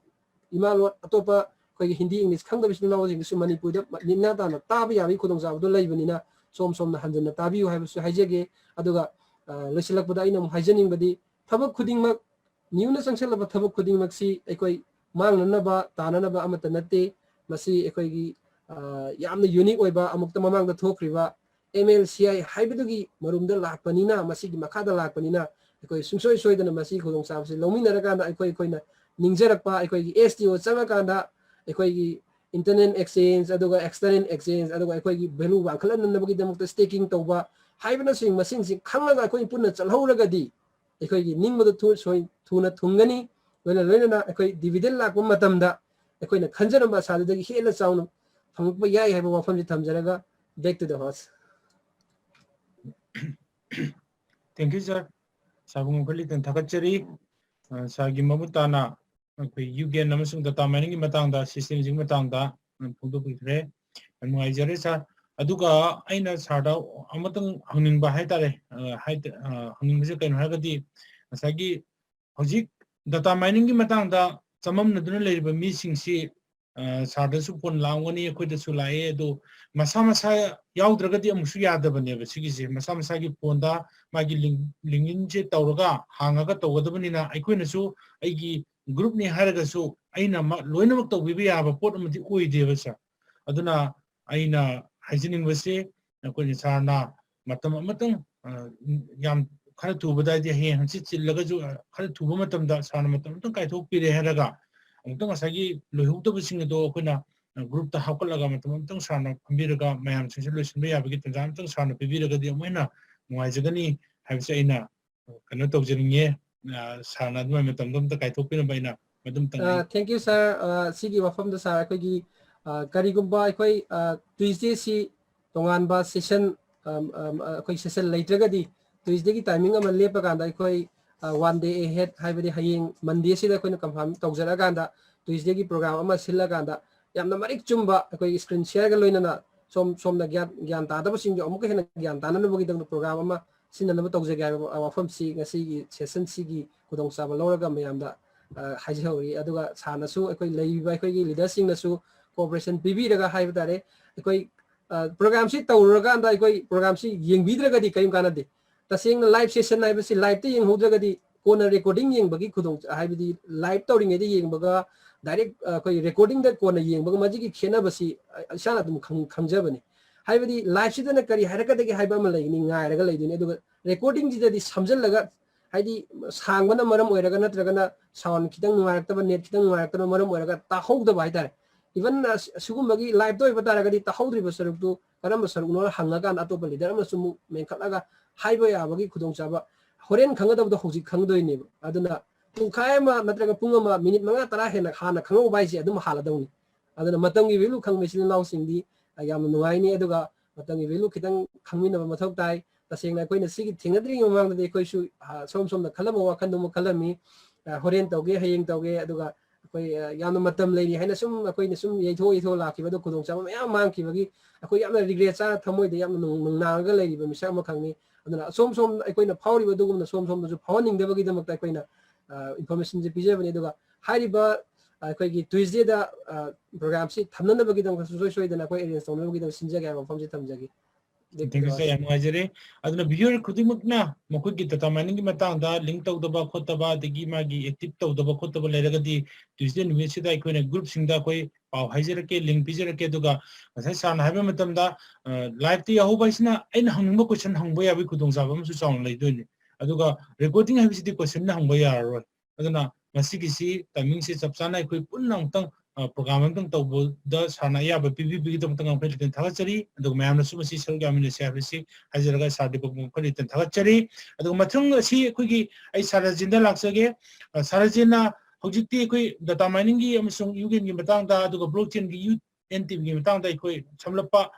ima lon atopa koi hindi english khang da bisnu law sing su manipur da ninna da na tabi yabi khudong sa do laibani na som som na hanjan na tabi ha su haijege aduga losilak bada ina haijaning badi thabak khuding mak new na sangsel ba thabak khuding mak si ekoi mang na ba tanana ba amata natte masi ekoi gi yamna unique oiba amukta mamang da thokriba MLCI haibidugi marumda lakpanina masi gi makada lakpanina ekoi sungsoi soidana masi khudong sa si lomi naraga na ekoi na ningjarakpa ekoi gi STO changa kanda ekoi gi internet exchange aduga external exchange aduga ekoi gi value wa khalan na bagi damukta staking tawba haibana sing masing sing khangaga ekoi punna chalhauragadi ekoi gi ningmadu thu soi thuna thungani loina loina ekoi dividend lakpa matamda ekoi na khanjaramba sadagi hela chaunu phangpa yai haiba wafam ji thamjaraga back to the host. Thank you, sir. Sabung kali ten thakachari sagi mabutana Gyan namasung data mining matangda system jing matangda photo picture ngai sa aduga aina sarda amatang hangning ba hai tare hangning se kain hagadi sagi hojik data mining gi matangda chamam naduna leiriba mi singsi sarda su pon lawani khoida su lae do masa masa yaudragadi amusu yadabane ba sigise masa masa gi ponda magi lingin je tawraga hangaga tawgadabani na aikoina su aigi group ni haraga su aina loina mak tawbibi yaba pot amati oideba sa aduna aina haijining base ko ni sarna matam amatang yam khara thubada di he hanchi chillaga ju khara thuba matam da sarna matam tang kai thok pire haraga amtang asagi loihuk basing do koina group ta hakolaga matam tang sarna phambiraga mayam solution be yabagi tang tang sarna pibiraga di moina nuaijagani habse aina kano tawjeringe sarna dum matam dum ta kai thok pina baina madum tang thank you sir sigi wafam da sir ko gi karigumba ekoi Tuesday si tongan ba session ekoi session later di Tuesday gi timing ama lepa ganda ekoi one day ahead haibadi haying Monday si da ekoi confirm tawjara ganda Tuesday gi program ama silla ganda yamna marik chumba ekoi screen share ga loina na som na gyan ta da basing jo amuka hena gyan ta na bogi dang program ama sinna na tawja ga wafam si ngasi gi session si gi kudong sa ba loraga mayam da haijhauri aduga sana su ekoi leiba ekoi gi leader sing na su cooperation bibi daga haiba tare ekoi program si tawraga anda ekoi program si yengbidraga di kaim kana de taseng live session haiba si live te yeng hodraga di kona recording yeng bagi khudong haiba di live tawring edi yeng baga direct ekoi recording da kona yeng baga maji gi khena basi sana dum khamjabani haiba di live si dana kari haraka dagi haiba ma leini ngai raga leiduni aduga recording ji da di samjal laga haidi sangbana maram oiraga natragana sound kitang nuarataba net kitang nuarataba maram oiraga tahogda bai tare even sugumagi live to ibata gadi tahawdri basaruk tu karam basaruk no hangagan atopa leader am sumu menkhalaga haiba ya bagi khudong chaba horen khangada do hoji khangdoi ne aduna pungkhai ma natraga pungama minute manga tara hena khana khango bai si adum haladawni aduna matangi velu khangmesil naw singdi yam nuai ni aduga matangi velu kitang khangmina mathok tai tasengna koina sigi thingadri mamang de koi su som som na khalama wakhan dum khalami horen tawge hayeng tawge aduga koi yamna matam leini haina sum koi ne sum yeitho lakhi bado khudong chama mayam mang ki bagi koi yamna regret cha thamoi de yamna nung naga leiri ba misa ma khangni aduna som som koi na phawri ba dugum na som som ju phawning de bagi damak koi na information je pije bani aduga hari ba koi gi Tuesday da program si thamna na bagi dam soi soi dana koi arrange tawna bagi dam sinja ga ma famji thamjagi Thank you, sir. I'm Ajare. Aduna viewer kudimukna makui data mining ki matangda link tawdaba khotaba degi magi active tawdaba khotaba leragadi Tuesday numit sida aikoina group singda koi paw haijarake link pijarake duga asai sana haiba matamda live ti yahu baisna aina hangba question hangba yabi kudong jaba amsu chawn leidoini aduga recording habisidi question na hangba yaroi aduna masigi si timing si chapchana koi punna tang program tang tawbo da sana yaba pbb dam tang phai ten thagachari aduga mayamna sumasi sarga amina service hajaraga sardipo phai ten thagachari aduga mathung si koi ai sarajinda laksage sarajina hojikti koi data mining gi amasung yugen gi matangda aduga blockchain gi UNTV gi matangda koi samlapa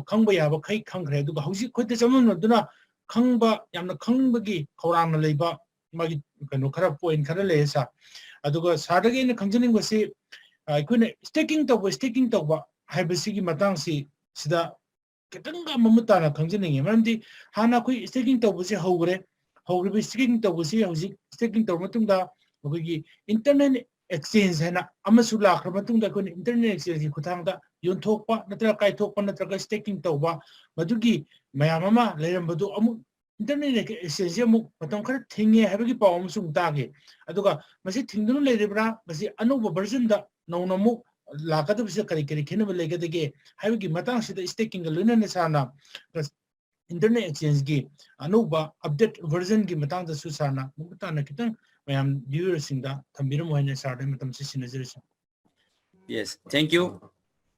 khangba yaba khai khangkhre aduga hojik khoi te chamam duna khangba yamna khangbagi khawrangna leiba magi kano khara point khara leisa aduga sadagi na khangjaning basi aikuina staking tawba haibasigi matang si sida ketanga mamutana khangjaning maramdi hana koi staking tawbasi hogre staking tawbasi hauji staking tawmatungda magi internet exchange hena amasu lakhra matungda koi internet exchange kuthangda yonthokpa natra kai thokpa natra staking tawba madugi mayamama leirambadu amu internet exchange amu matam khara thinge habagi pawam sung tage aduga masi thingdunu leiribra masi anuba version da naunamu lakada bisa kari khenaba legadege habagi matang sida staking ga luna ne sana internet exchange gi anuba update version gi matang da su sana mutana kitang mayam viewers singda thambiram hoine sarde matam si sinajirisa. Yes, thank you.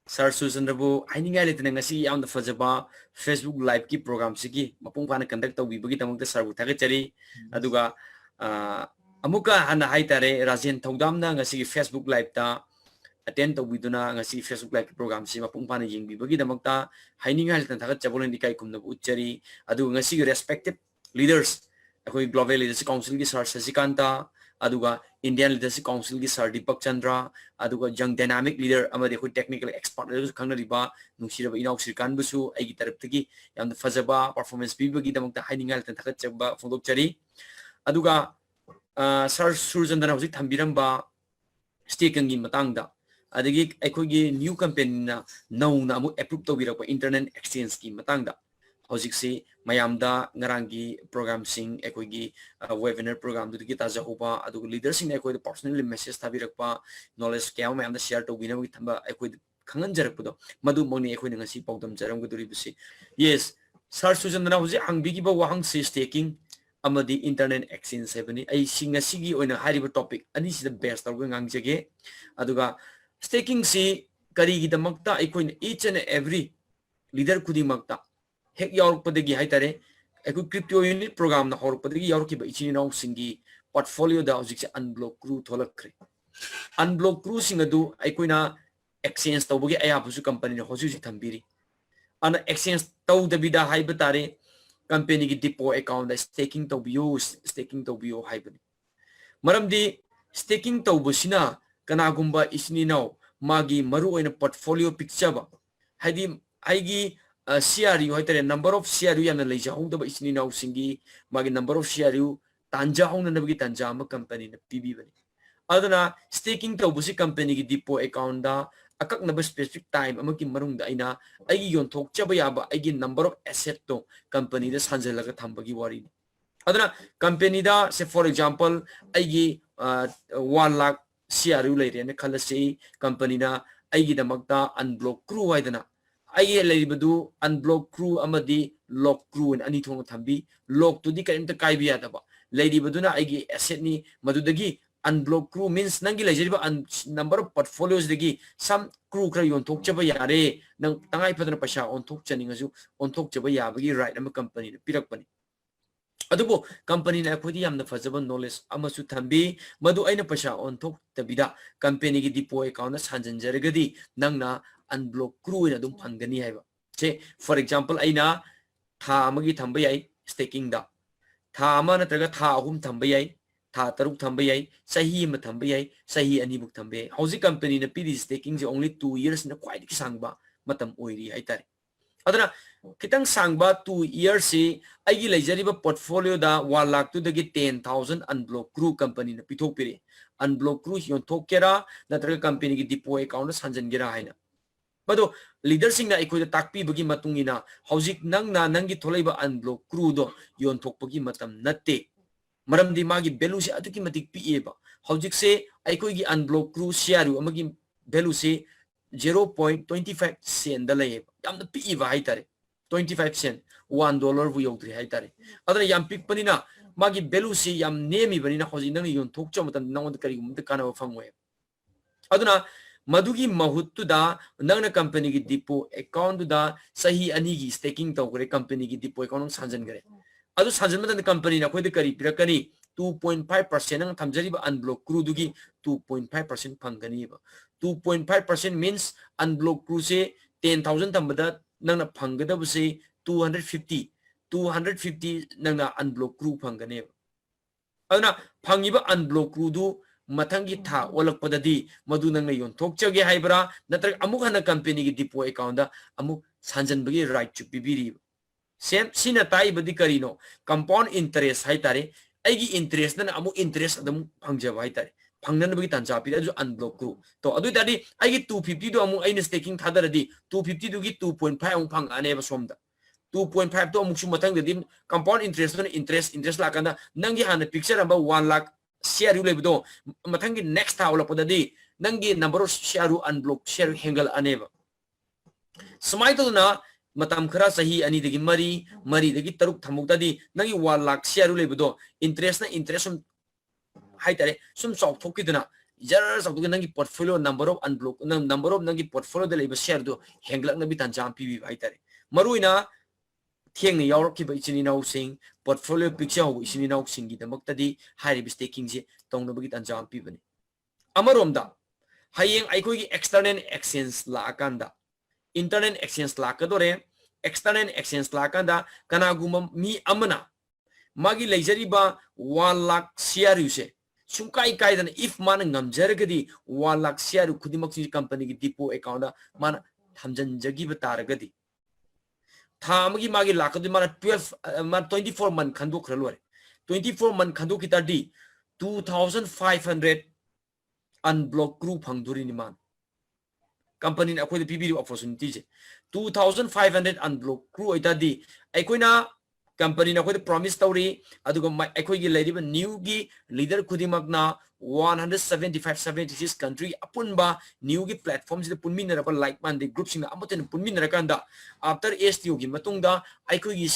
Sir Surchandra bu aininga le tenang asi yaun da fajaba Facebook live ki program sigi mapung pana conduct tawi bagi tamang da sar bu thagachari aduga amuka hana haitare Rajen Thoudam na ngasi Facebook live ta attend tawi duna ngasi Facebook live program si mapung pana yingbi bagi tamang ta aininga le tan thagat chabolen dikai kumna uchari aduga ngasi respective leaders akoi global leadership council ki sir Kanta aduga Indian Leadership Council ki Sir Dipakchandra aduga young dynamic leader amade khoi technical expert leaders khangnariba nungsiraba inau Sriknt busu aigi taraptagi yamna fajaba performance bibagi damangta hainingal tan thakat chaba fondokchari aduga Sir Surchandra hojik thambiramba staking gi matangda adagi aikhogi new campaign na nauna amu approve tawbirakpa internet exchange ki matangda hojikse mayamda ngarangi program sing ekoigi webinar program du kita jahuba adu leader sing ekoi personally message tabirakpa knowledge kya mayamda share to bina gi thamba ekoi khangan jarakpudo madu moni ekoi ngasi pawdam jaram guduri bisi. Yes, Sir Surchandra hoji hangbi gi ba wahang se staking amadi internet exchange sebani ai singa sigi oina hariba topic ani sida best taw ngang jege aduga staking si kari gi damakta ekoi each and every leader kudi makta hek yaurpadagi haitare eku crypto unit program na horpadagi yaurkiba ichinau singi portfolio da hojik unblock crew tholakre unblock crew singadu aikoina exchange tawbagi ayabusu company na hojuji thambiri ana exchange tawdabida haibatare company gi depot account da staking tawbiyo haibani maramdi staking tawbusina kanagumba isninau magi maru oina portfolio picture ba haidi aigi CRU haitare number of CRU yana leja hong da isni now singi magi number of CRU tanja hong na nabagi tanja ma company na PB bani adana staking to busi company gi depot account da akak na specific time amaki marung da ina aigi yon thok chaba yaba aigi number of asset to company da sanjalaga thambagi wari adana company da say for example aigi 1 lakh CRU leire ne khalase company na aigi da magda unblock crew waidana ai leibadu unblock crew amadi lock crew and ani thong thambi lock to di kaimta kaibiya daba leibaduna aigi asset ni madudagi unblock crew means nangi lejeriba number of portfolios dagi some crew kra yon thok chaba yare nang tangai padana pasha on thok chaningasu on thok chaba yabagi right am company pirak pani adubo company na khodi yamna fajaba knowledge amasu thambi madu aina pasha on thok tabida company gi depot account na sanjanjaragadi nangna unblock crew in adum phangani haiba che for example aina tha amagi thamba yai staking da tha ama natraga tha ahum thamba yai tha taruk thamba yai sahi ma thamba yai sahi ani buk thamba yai housing company na pd staking je only 2 years na quite ki sangba matam oiri haitare adana kitang sangba 2 years si aigi leijariba portfolio da 1 lakh tu dagi 10,000 unblock crew company na pithok pire unblock crew yon thokera natraga company gi depot account sanjan gira haina bado leader sing na ikoi takpi bagi matungina hojik nangi tholaiba unblock crew do yon thokpagi matam natte maramdi magi value se atuki matik pieba hojik se aikoi gi unblock crew sharu amagi value se 0.25 cent da lay yamna pieba haitare 25 cent $1 bu yodri haitare adana yam pik panina magi value se yam nemi banina hojik nang yon thokcha matam nang kari gumta kana fangwe aduna madugi mahuttu da nangna company gi depot account da sahi ani gi staking tawgre company gi depot account sanjan gare adu sanjan madan company na khoi de kari pirakani 2.5% nang thamjari ba unblock crew dugi 2.5% phangani ba 2.5% means unblock crew se 10,000 tambada nangna phangada bu se 250 250 nangna unblock crew phangane aduna phangiba unblock crew du mathangi tha olakpadadi madu nangna yon thokchage haibra natra amuk hana company gi depot account da amuk sanjanbagi right chu pibiri same sina tai badi karino compound interest hai tare aigi interest na amuk interest adam phangjaba hai tare phangnan bagi tanja pi aju unblock crew to adu tadi aigi 250 do amuk aina staking thadaradi 250 du gi 2.5 amuk phang ane ba somda 2.5 to amuk su mathang de dim compound interest na interest la kanda nangi hana picture number 1 lakh share yu lebido mathangi next ta ola podadi nangi number of share unblock share hengal aneba smai to na matam khara sahi ani degi mari degi taruk thamukdadi nangi 1 lakh share lebido interest na interest sum hai tare sum chok thokiduna jar chok nangi portfolio number of unblock number of nangi portfolio de leba share do henglak na bi tan jam pi hai tare maruina thieng ni yaw ki ba ichini naw sing portfolio picture ho ichini naw sing gi damak tadi high staking je tong na bagi tan jam pi bani amarom da hayeng ai khoi gi external exchange la akanda internal exchange la ka dore external exchange la kanda kana gumam mi amana magi leijari ba 1 lakh share use sungkai kai dan if man ngamjar gadi 1 lakh share khudimak si company gi depot account da man thamjan jagi ba taragadi thamagi magi lakadi mana 12 man 24 month khandu khralore 24 month khandu kitadi 2500 unblock group hangduri ni man company na akhoi pibiri opportunity je 2500 unblock crew itadi aikoina company na akhoi promise tawri aduga akhoi gi leiriba new gi leader khudimak na 175-76 country apunba new gi platforms de punminara ba like man de group sing amoten punminara kanda after STO gi matungda akhoi gi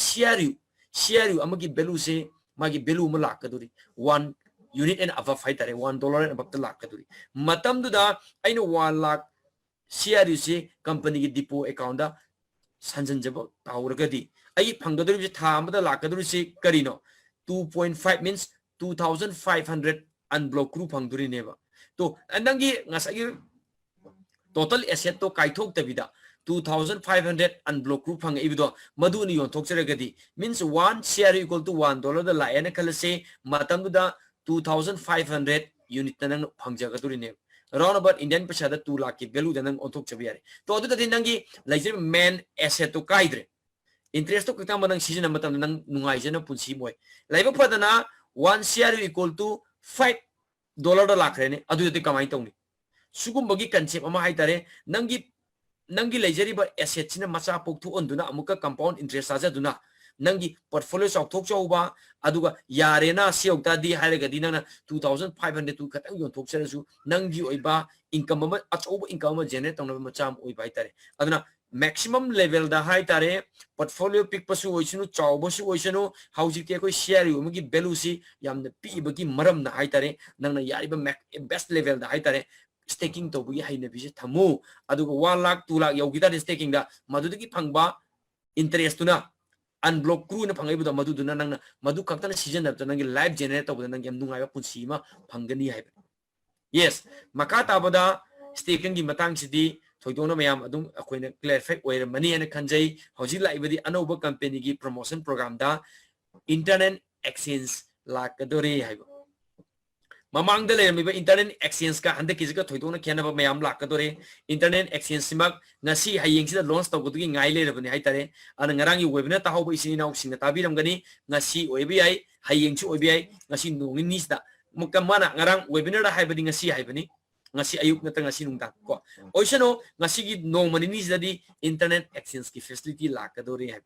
share amagi value se magi value ma lakaduri 1 unit and above fighter $1 and above the lakaduri matam duda aino 1 lakh share se company gi depot account da sanjanjaba tawragadi ai phanggaduri tha amada lakaduri se karino 2.5 means 2500 unblock group phangduri neba to andangi ngasagi total asset to kaithok tabida 2500 unblock group phang ibido maduni yon thokcheragadi means one share equal to $1 da la ena khalase matam da 2500 unit nang phangjagaduri ne around about Indian paisa da 2 lakh ki value da nang onthok chabiare to adu da dinangi laije main asset to kaidre interest to kitang manang season matam nang nungai jena punsi moi laiba padana one share equal to $5 da lakh rene adu de kamai tongni sugum bagi concept ama hai tare nangi leijari ba asset china macha poktu onduna amuka compound interest aja duna nangi portfolio sok thok chauba aduga yarena siokta di hairagadi nana 2500 tu khatang yon thok charasu nangi oiba income ma achauba income ma generate tongna macham oiba tare aduna maximum level da hai tare portfolio pick pasu oisunu chauba su oisunu housing te koi share yu magi value si yamna pi bagi maram na hai tare nangna yariba best level da hai tare staking to bugi haina bise thamu aduga 1 lakh 2 lakh yogita staking da madudagi phangba interest tuna unblock crew na phangai buda maduduna nangna madu kaktana season da nangi live generate to buda nangi am nungai ba punsi ma phangani hai yes makata bada staking gi matang sidi thoidona mayam adum akoina clarify oira mani ana khanjai hoji laibadi anoba company gi promotion program da internet exchange lakadore haiba mamang da lermi ba internet exchange ka hande kizika thoidona khena ba mayam lakadore internet exchange simak ngasi hayeng sida launch tawgugi ngai lerabani haitare ana ngarangi webinar ta hawba isini naw singa tabiram gani ngasi oibi ai hayeng chu oibi ai ngasi nongin nisda mukamana ngarang webinar da haibadi ngasi haibani ngasi ayuk na ngasi nungtang ko oisano ngasi gi nongmani nisda di internet exchange ki facility lakadore hai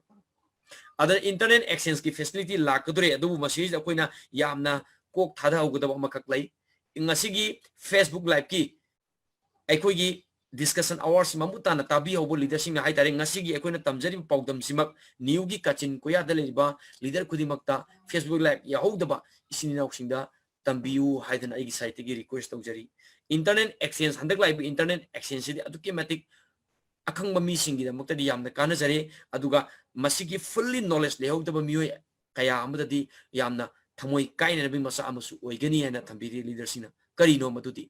other internet exchange ki facility lakadore adu message akoina yamna kok thada hogudaba makak lai ngasi Facebook live ki aikoi gi discussion hours mamuta na tabi hobo leadership na haitare ngasi gi akoina tamjari pawdam simak new gi kachin koya da leba leader kudimakta Facebook live ya hogdaba isini nauksinda tambiu haidan aigi site gi request tawjari internet exchange handak live internet exchange di aduki matic akang mami singi da makta di yamna kana jare aduga masigi fully knowledge le hogdaba mioi kaya amadadi yamna thamoi kaina bi masa amasu oigani ana thambiri leader sina karino madudi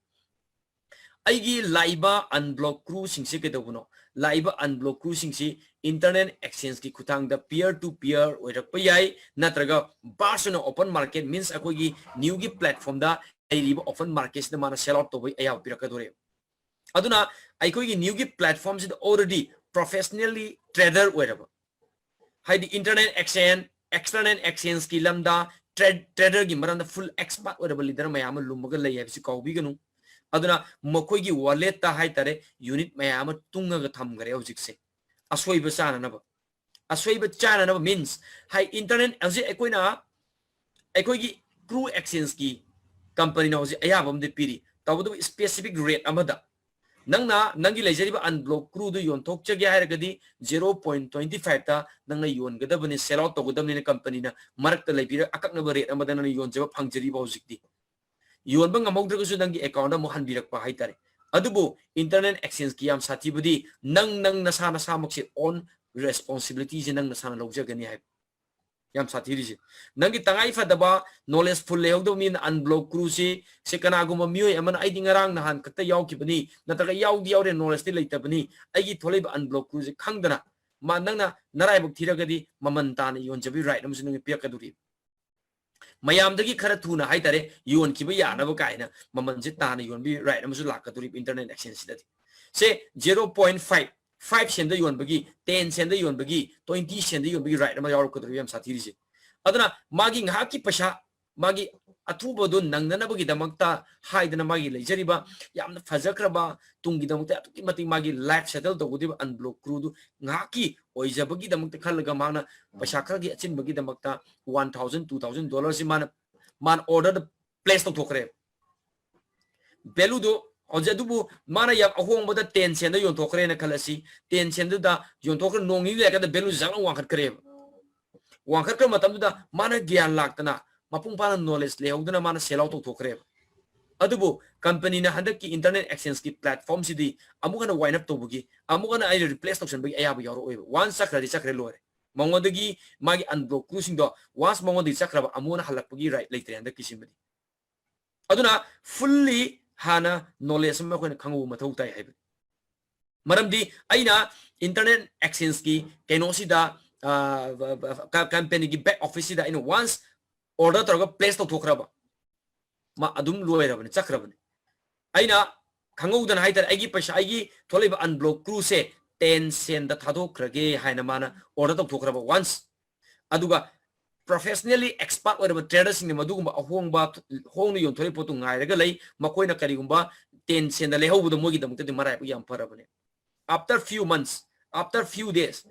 aigi laiba unblock crew sing se ke dobuno laiba unblock crew sing si internet exchange ki khutang da peer to peer oirak pa yai natraga barsuna open market means akogi new gi platform da airiba open market da mana sell out to bai ayaw pirakadore aduna aikogi new gi platforms is already professionally trader oiraba hai the internet exchange external exchange ki lamda trader gi maranda full expert oiraba leader mayam lumaga lay habsi kaubi ganu aduna mokoigi wallet ta hai tare unit mayam tunga ga tham gare hojikse asoi ba chana na means hai internet as ekoina ekoigi crew exchange ki company na hoji ayabam de piri tawdu specific rate amada nangna nangi lejariba unblock crew du yon thok chage hairagadi 0.25 ta nangna yon gadabani sell out to gadamni company na marak ta leipira akakna rate amada na yon jaba phangjari ba hojikti yon bang amogdra su nangi account mo hanbirak pa haitare adubu internet exchange ki yam sathi budi nang nasana samakse on responsibility je nang nasana logjagani hai yam sathi ri nangi tangai fadaba knowledge full lehdo min unblock crew se kanaguma mioi amana aidi ngarang nahan kakta yaw ki bani nataga yaw di yawre knowledge ti leita bani aigi tholeba unblock crew se khangdana ma nangna narai buk thiragadi maman tan yon jabi right amsu nangi piakaduri mayam dagi khara thuna haitare yon ki ba yana ba kaina maman je tan yon bi right amsu lakaduri internet exchange dati se 0.5 5 cent yon bagi 10 cent yon bagi 20 cent yon bagi right ama yaw ko yam sathi ri aduna magi ngaki pasha magi athuba do nangna bagi damakta haidana magi lejariba yamna fajakraba tungi damakta atuki mati magi life settle to gudi unblock crew du ngaki oijabagi damakta khalaga mana pasha khagi achin bagi damakta $1,000 $2,000 si man order place to thokre belu do ojadubu mana yam ahong boda 10 cent yon thokre na khalasi 10 cent da yon thokre nongi le ka da belu jang wangkhat kre wangkhat kre matam da mana gyan laktana mapung pana knowledge le hogdana mana sell out to thokre adubu company na handak ki internet exchange ki platform sidi amugana wind up to bugi amugana ai replace to bagi ayab yaro oi one sakre lore mongodagi magi unblock cruising do once mongodi sakra amuna halak bugi right later handak kisimadi aduna fully hana knowledge ma ko khangu mathau tai hai maramdi aina internet exchange ki kenosida company ki back office da in once order to place to thokraba ma adum loirabani chakrabani aina khangu dan haitar agi paisa agi tholeba unblock crew se 10 cent da thadokrage haina mana order to thokraba once aduga professionally expert or traders in madugumba ahongba hongni yon thori potu ngai raga lei makoina karigumba 10 cent da leho bu mogi damte de marai yam parabane after few months after few days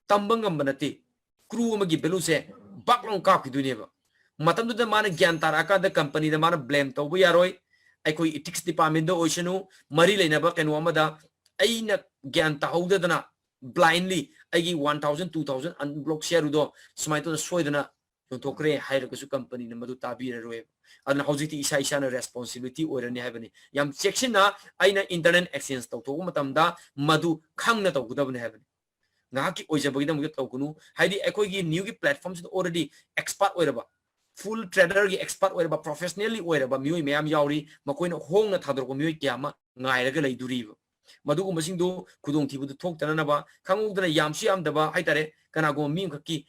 tambangam banati crew magi belu se baklong kap ki duneba matam du da mana gyan taraka da company da mana blame to bu yaroi ai koi ethics department do oishanu mari leina ba kenu amada aina gyan ta howdana blindly aigi 1,000 2,000 unblock share do smaito soidana yon thokre haira kasu company na madu tabira roe adna hojiti isa na responsibility orani habani yam section na aina internet exchange to to matamda madu khangna to gudabne habani ngaki oijabagi dam to kunu haidi ekoi gi new gi platforms already expert oiraba full trader gi expert oiraba professionally oiraba mioi mayam yauri makoina hongna thador ko mioi kyama ngairaga leiduriba madugu masing do kudong tibu thok tana ba khangudana yamsi amdaba haitare kana go mi khaki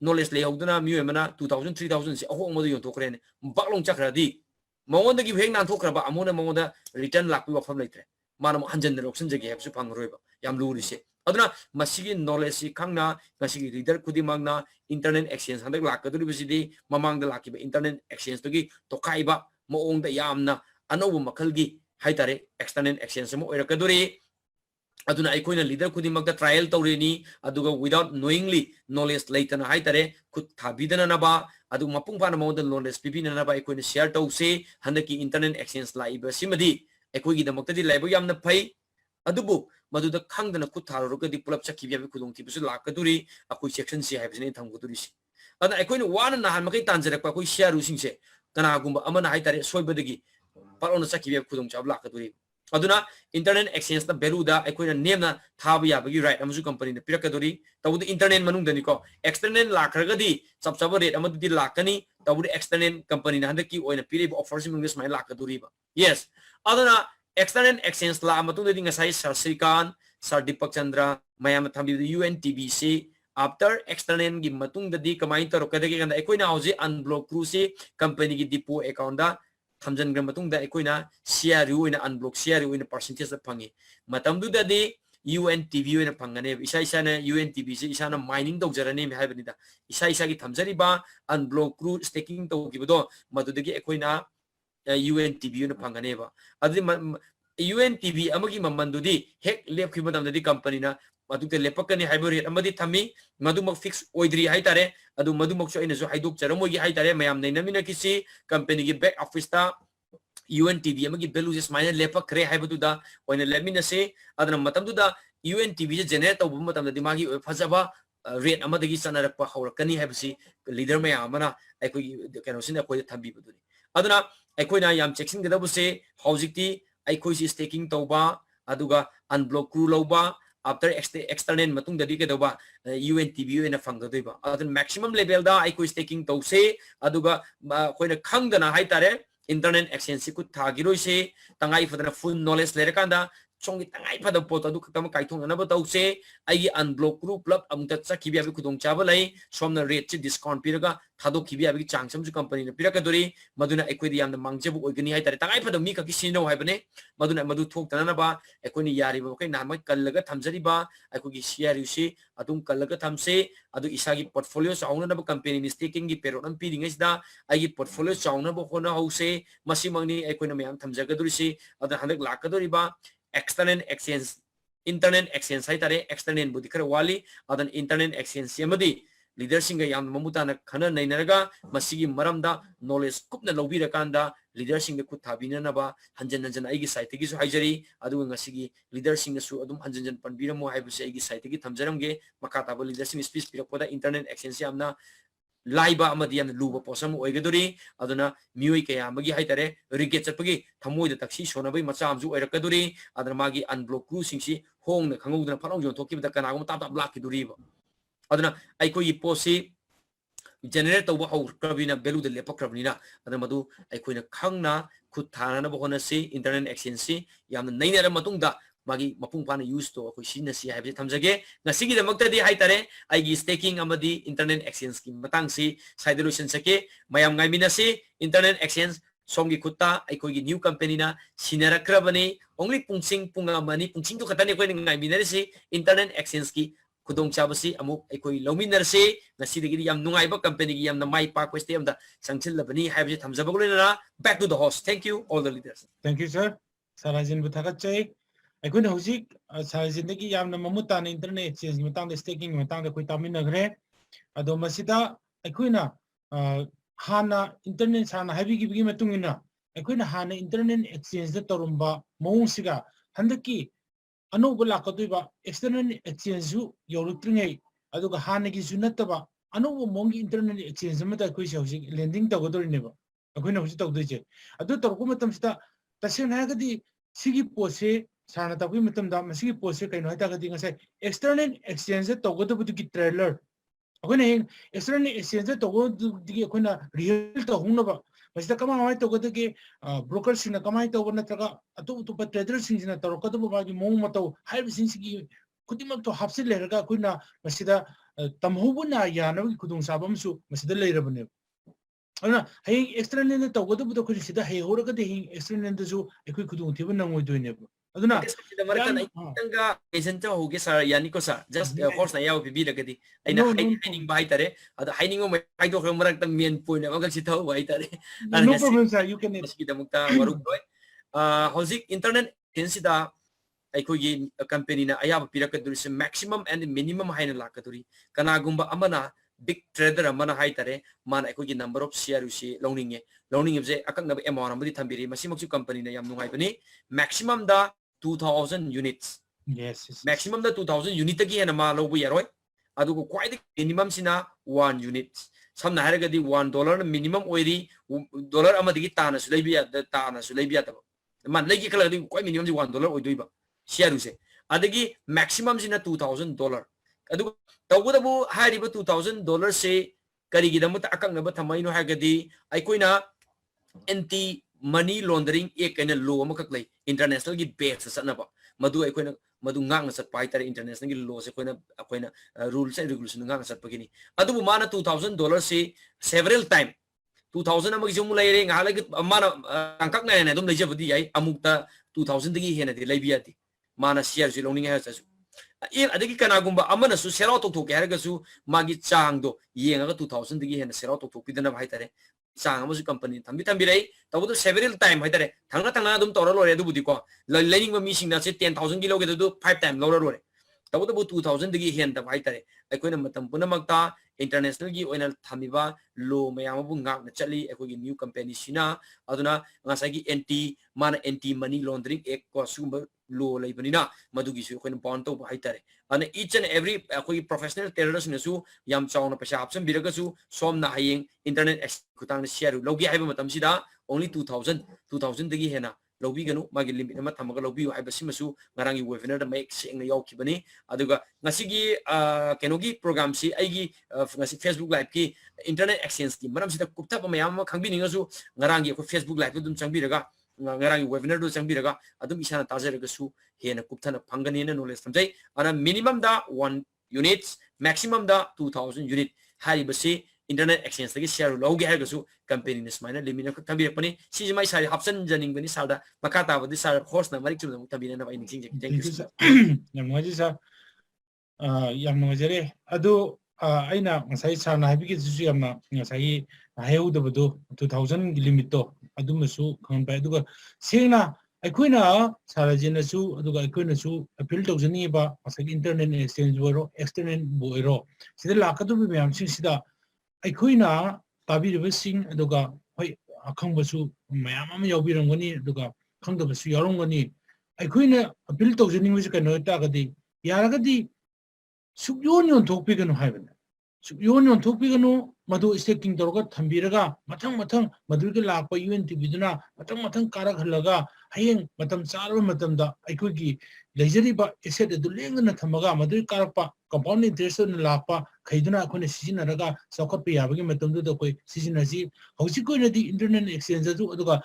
knowledge le hogdana mi emana 2,000 3,000 se ahong modu yon thokre ne baklong chakradi mongonda gi heng nan thokraba amona mongonda return lakpi wafam leitre manam hanjan de option jage hapsu phangroiba yam luri se aduna masigi knowledge si khangna masigi reader kudi magna internet exchange handak lakaduri bisidi mamang da lakiba internet exchange to gi tokaiba moong da yamna anobu makhalgi haitare external exchange mo oirakaduri aduna aikoina leader kudi magda trial tawreni aduga without knowingly knowledge laitana haitare khut thabidana naba adu mapung pana model knowledge pipina naba aikoina share tawse handaki internet exchange laiba simadi aikoigi damakta di laiba yamna phai adubu maduda khangdana khut tharorogadi pulap chakibya bi khudong tibusu lakaduri akoi section si haibsine thamguduri si adana aikoina wana nahan makai tanjarak pa koi share usingse kana gumba amana haitare soibadagi parona sakibya khudong chab lakaduri aduna internet exchange na beruda aikoina nemna thabu yabagi right amusu company na pirakaduri tabudu internet manung dani ko external lakragadi sabsaba rate amadi lakani tabudu external company na handaki oina piriba offers mung smai lakaduri ba yes aduna external exchange la matunda di ngasai Sir Sriknt, Sir Dipakchandra, mayam thambi UNTBC after external gi matunda di kamai taro kadagi kanda ekoina hauji unblock cruise company gi depot account da thamjan gram matunda ekoina CRU ina unblock CRU ina percentage da phangi matamdu da di UNTV ina phangane isa isa na UNTBC isa na mining dogjarani me haibani da isa isa gi thamjari ba unblock cruise staking to gi bodo madudagi ekoina UNTV ina phangane ba adi UNTV amagi mamandudi hek lep khiba damdadi company na madukte lepakani hybrid amadi thami madumok fix oidri haitare adu madumok so ina so haiduk charamogi haitare mayam nainamina kisi company gi back office ta UNTV amagi belujes mine lepak kre haibatu da oina lemina se adana matamdu da UNTV je generate to bum matamda dimagi fajaba rate amadagi sanarakpa haurakani haibasi leader mayam amana aikoi kenosin akoi thambi buduni aduna aikoina yam checking gadabu se hojikti aikoisi staking toba aduga unblock crew loba after external matung dadi ke doba UNTV ina fangdoiba adun maximum level da aiko staking to se aduga koina khangdana haitare internet exchange ku thagiroi se tangai fadana full knowledge lere kanda chongi tangai fada pot adu khakam kaithong na ba to se ai unblock crew club amta chakhi bi abi khudong chaba lai somna rate chi discount piraga thadok khibi abi changsam ju company na piraka dori maduna equity yamna mangjebu oigani haitare tangai fada mi kaki sino haibane maduna madu thok tanana ba ekoni yari ba kai namai kallaga thamjari ba aikogi CRU se adum kallaga thamse adu isagi portfolio sauna na ba company mistaking gi perodam piringai da ai portfolio sauna ba khona hause masimangni aikoina mayam thamjaga dori se adu handak lakadori ba external exchange internet exchange haitare external budi khara wali adan internet exchange yamadi leadership ga yam mamutana khana nainaraga masigi maramda knowledge kupna lobira kanda leadership ga kuthabina na ba hanjan hanjan aigi site gi su haijari adu ngasigi leadership ga su adum hanjan hanjan panbira mo haibuse aigi site gi thamjaramge makata ba leadership speech pirakpoda internet exchange yamna laiba amadi yam luba posam oigadori aduna mioi kaya magi haitare riget chapagi thamoi da taksi sonabai macha amju oirakadori adana magi unblock crew singsi hong na khangudana pharong jon thokki da kana gum tap block kiduri ba aduna aiko yi posi generate to how krabina belu de lepakrabina adana madu aiko na khangna khut thana na bohona si internet exchange yam nainara matungda magi mapung pana use to ko sina si haibse thamjage ngasigi de makta di haitare aigi staking amadi internet exchange ki matang si solution sake mayam ngai mina si internet exchange somgi khutta aikoi gi new company na sinara krabani only pungsing punga mani pungsing to khatani koi ngai mina si internet exchange ki khudong chabasi amuk aikoi lominar se ngasi de gi yam nungai ba company gi yam na mai pa queste am da sangchil labani haibse thamjaba golena back to the host thank you all the leaders Thank you, sir. Sarajin Butagachay. ꯑꯩꯈꯣꯏꯅ ꯍꯧꯖꯤꯛ ꯁꯥꯔꯖꯤꯟꯗꯒꯤ ꯌꯥꯝꯅ ꯃꯃꯨꯠ ꯇꯥꯅ internet ꯑꯦꯛꯁꯆꯦꯟꯖꯒꯤ ꯃꯇꯥꯡꯗ ꯁ꯭ꯇꯦꯀꯤꯡꯒꯤ ꯃꯇꯥꯡꯗ ꯑꯩꯈꯣꯏ ꯇꯥꯃꯤꯟꯅꯈ꯭ꯔꯦ ꯑꯗꯣ ꯃꯁꯤꯗ ꯑꯩꯈꯣꯏꯅ ꯍꯥꯟꯅ ꯏꯟꯇꯔꯅꯦꯠ ꯁꯥꯔꯅ ꯍꯥꯏꯕꯤꯈꯤꯕꯒꯤ ꯃꯇꯨꯡ ꯏꯟꯅ ꯑꯩꯈꯣꯏꯅ ꯍꯥꯟꯅ ꯏꯟꯇꯔꯅꯦꯠ ꯑꯦꯛꯁꯆꯦꯟꯖꯗ ꯇꯧꯔꯝꯕ ꯃꯑꯣꯡꯁꯤꯒ ꯍꯟꯗꯛꯀꯤ ꯑꯅꯧꯕ ꯂꯥꯛꯀꯗꯣꯏꯕ ꯑꯦꯛꯁꯇꯔꯅꯦꯜ ꯑꯦꯛꯁꯆꯦꯟꯖꯁꯨ ꯌꯧꯔꯛꯇ꯭ꯔꯤꯉꯩ ꯑꯗꯨꯒ ꯍꯥꯟꯅꯒꯤꯁꯨ ꯅꯠꯇꯕ ꯑꯅꯧꯕ ꯃꯑꯣꯡꯒꯤ ꯏꯟꯇꯔꯅꯦꯠ ꯑꯦꯛꯁꯆꯦꯟꯖ ꯑꯃꯗ ꯑꯩꯈꯣꯏꯁꯦ ꯍꯧꯖꯤꯛ ꯂꯦꯟꯗꯤꯡ ꯇꯧꯒꯗꯧꯔꯤꯅꯦꯕ ꯑꯩꯈꯣꯏꯅ ꯍꯧꯖꯤꯛ ꯇꯧꯗꯣꯏꯁꯦ ꯑꯗꯨ ꯇꯧꯔꯛꯄ ꯃꯇꯝꯁꯤꯗ ꯇꯁꯦꯡꯅ ꯍꯥꯏꯔꯒꯗꯤ ꯁꯤꯒꯤ ꯄꯣꯠꯁꯦ ꯁꯥꯔꯅ ꯇꯥꯛꯄꯤꯕ ꯃꯇꯝꯗ ꯃꯁꯤꯒꯤ ꯄꯣꯠꯁꯦ ꯀꯩꯅꯣ ꯍꯥꯏꯇꯥꯔꯒꯗꯤ ꯉꯁꯥꯏ ꯑꯦꯛꯁꯇꯔꯅꯦꯜ ꯑꯦꯛꯁꯆꯦꯟꯖꯗ ꯇꯧꯒꯗꯕꯗꯨꯒꯤ ꯇ꯭ꯔꯦꯂꯔ ꯑꯩꯈꯣꯏꯅ ꯍꯌꯦꯡ ꯑꯦꯛꯁꯇꯔꯅꯦꯜ ꯑꯦꯛꯁꯆꯦꯟꯖꯗ ꯇꯧꯒꯗꯕꯗꯨꯒꯤ ꯑꯩꯈꯣꯏꯅ ꯔꯤꯍꯔꯁꯦꯜ ꯇꯧꯍꯧꯅꯕ ꯃꯁꯤꯗ ꯀꯃꯥꯏꯅ ꯇꯧꯒꯗꯒꯦ ꯕ꯭ꯔꯣꯀꯔꯁꯤꯡꯅ ꯀꯃꯥꯏꯅ ꯇꯧꯕ ꯅꯠꯇ꯭ꯔꯒ ꯑꯇꯣꯞ ꯑꯇꯣꯞꯄ ꯇ꯭ꯔꯦꯗꯔꯁꯤꯡꯁꯤꯅ ꯇꯧꯔꯛꯀꯗꯕ ꯃꯥꯒꯤ ꯃꯑꯣꯡ ꯃꯇꯧ ꯍꯥꯏꯔꯤꯕꯁꯤꯡꯁꯤꯒꯤ ꯈꯨꯗꯤꯡꯃꯛꯇꯣ ꯍꯥꯞꯆꯤꯜꯂꯔꯒ ꯑꯩꯈꯣꯏꯅ ꯃꯁꯤꯗ ꯇꯝꯍꯧꯕꯅ ꯌꯥꯅꯕꯒꯤ ꯈꯨꯗꯣꯡꯆꯥꯕ ꯑꯃꯁꯨ ꯃꯁꯤꯗ ꯂꯩꯔꯕꯅꯦꯕ ꯑꯗꯨꯅ ꯍꯌꯦꯡ ꯑꯦꯛꯁꯇꯔꯅꯦꯜꯗ ꯇꯧꯒꯗꯕꯗꯣ ꯑꯩꯈꯣꯏꯅ ꯁꯤꯗ ꯍꯩꯍꯧꯔꯒꯗꯤ ꯍꯌꯦꯡ ꯑꯦꯛꯁꯇꯔꯅꯦꯜꯗꯁꯨ ꯑꯩꯈꯣꯏ ꯈꯨꯗꯣꯡꯊꯤꯕ ꯅꯪꯉꯣꯏꯗꯣꯏꯅꯦꯕ ꯑꯗꯨꯅ ꯇꯪꯒ ꯄꯦꯁꯦꯟꯇ ꯍꯧꯒꯦ ꯁꯥꯔ ꯌꯥꯅꯤꯀꯣ ꯁꯥꯔ ꯖꯁ ꯍꯣꯔꯁꯅ ꯌꯥꯎ ꯄꯤꯕꯤꯔꯒꯗꯤ ꯑꯩꯅ ꯍꯥꯏꯅꯤꯡꯕ ꯍꯥꯏꯇꯥꯔꯦ ꯑꯗꯣ ꯍꯥꯏꯅꯤꯡꯕ ꯍꯥꯏꯗꯣꯛꯈ꯭ꯔ ꯃꯔꯛꯇ ꯃꯦꯟ ꯄꯣꯏꯟ ꯑꯃꯈꯛ ꯁꯤ ꯊꯧꯕ ꯍꯥꯏꯇꯥꯔꯦ ꯃꯁꯤꯒꯤꯗꯃꯛꯇ ꯋꯥꯔꯨꯞ ꯂꯣꯏ ꯍꯧꯖꯤꯛ ꯏꯟꯇꯔꯅꯦꯠ ꯑꯦꯛꯁꯆꯦꯟꯖꯁꯤꯗ ꯑꯩꯈꯣꯏꯒꯤ ꯀꯝꯄꯦꯅꯤꯅ ꯑꯌꯥꯕ ꯄꯤꯔꯛꯀꯗꯣꯔꯤꯁꯦ ꯃꯦꯛꯁꯤꯃꯝ ꯑꯦꯟड ꯃꯤꯅꯤꯃꯝ ꯍꯥꯏꯅ ꯂꯥꯛꯀꯗꯣꯔꯤ ꯀꯅꯥꯒꯨꯝꯕ ꯑꯃꯅ ꯕꯤꯛ ꯇ꯭ꯔꯦꯗꯔ ꯑꯃꯅ ꯍꯥꯏꯇꯥꯔꯦ ꯃꯥꯅ ꯑꯩꯈꯣꯏꯒꯤ ꯅꯝꯕꯔ ꯑꯣꯐ ꯁꯤꯌꯔꯁꯤ ꯂꯧꯅꯤꯡꯉꯤꯕꯁꯦ ꯑꯀꯛꯅꯕ ꯑꯦꯃꯥꯎꯟ ꯑꯃꯗꯤ ꯊꯝꯕꯤꯔꯤ ꯃꯁꯤꯃꯛꯁꯨ ꯀꯝꯄꯅꯤꯅ ꯌꯥꯝ ꯅꯨꯡꯉꯥꯏꯕꯅꯤ ꯃꯦꯛꯁꯤꯃꯝꯗ 2000 units maximum da 2000 unit tagi hena ma lobu yaroi adugo kwai minimum sina 1 unit samna haragadi $1 minimum oiri dollar amadigi tana su lebiya ta man legi kala di kwai minimum ji $1 oidoiba share se adagi maximum sina $2000 adugo tawudabu hariba $2000 se karigi damuta akaknaba thamai no hagadi aikoina anti money laundering ek kaina law ma khak lei international gi base satna ba madu akoina madu ngang na sat pai tare international gi law se akoina rules and regulations ngang sat pagini adu bu mana $2,000 se several time 2000 amagi jum lai re nga lagi mana angkak na na dum lei jabdi ai amukta 2000 digi hena di lei biati mana share ji loning ha sa in adagi kana gumba amana su sero to to kera ga su magi chang do yenga ga 2000 digi hena sero to to pidana bhai tare chang amu company thambi rei tabu several time hai tare thangna dum tora lore du budi ko learning mi sing na se 10000 kilo ga du 5 time lore lore tabu 2000 digi hen da bhai tare akoina matam punamakta international gi oina thamiba lo mayam bu ngak na chali akogi new company sina aduna ngasai gi anti money laundering ek ko sumba lo leibanina madugi su koin pon to hai tare and each and every akoi professional terrorist na su yam chawna pasha option biraga su som na hayeng internet kutang share logi haiba matam sida only 2000 dagi hena lobi ganu magi limit ma thamaga lobi haiba simasu ngarangi webinar da make sing na yau kibani aduga ngasigi kenogi program si aigi ngasi Facebook live ki internet exchange ki maram sida kupta pa mayam ma khangbi ninga su ngarangi ko Facebook live dum changbiraga ngarangi webinar do changbiraga adum isana tajaraga su hena kupthana phangani na knowledge samjai ana minimum da 1 units maximum da 2000 unit hari basi internet exchange lagi share logi ha gasu company ni smaina limina ko tambi pani si mai sai option janing bani salda makata badi sar host na marik chum tambi na bai ning thank you sir yam ngaji sa yam ngajare adu aina ngasai sana habiki su yamna ngasai hayu da badu 2000 limit to adu masu kan bai aduga sengna aikoina sarajina su aduga aikoina su appeal to jani ba asagi internet exchange boro external boiro sida lakadu bi yam sida aikoina tabiribasing aduga hoi akhangbasu mayam ama yawbirangani aduga khangdabasu yarongani aikoina appeal to jani musi kano ta gadi yaragadi sukyon thokpiganu haibana sukyon thokpiganu madu staking toroga thambiraga mathang madurga lakpa UNTV duna mathang karak halaga hayeng matam charwa matam da aikogi leijariba asset adu lengna thamaga madur karakpa compound interest na lakpa khaiduna akhone sijinaraga sakotpa yabagi matam du da koi sijinasi hausi koi nadi internet exchange adu aduga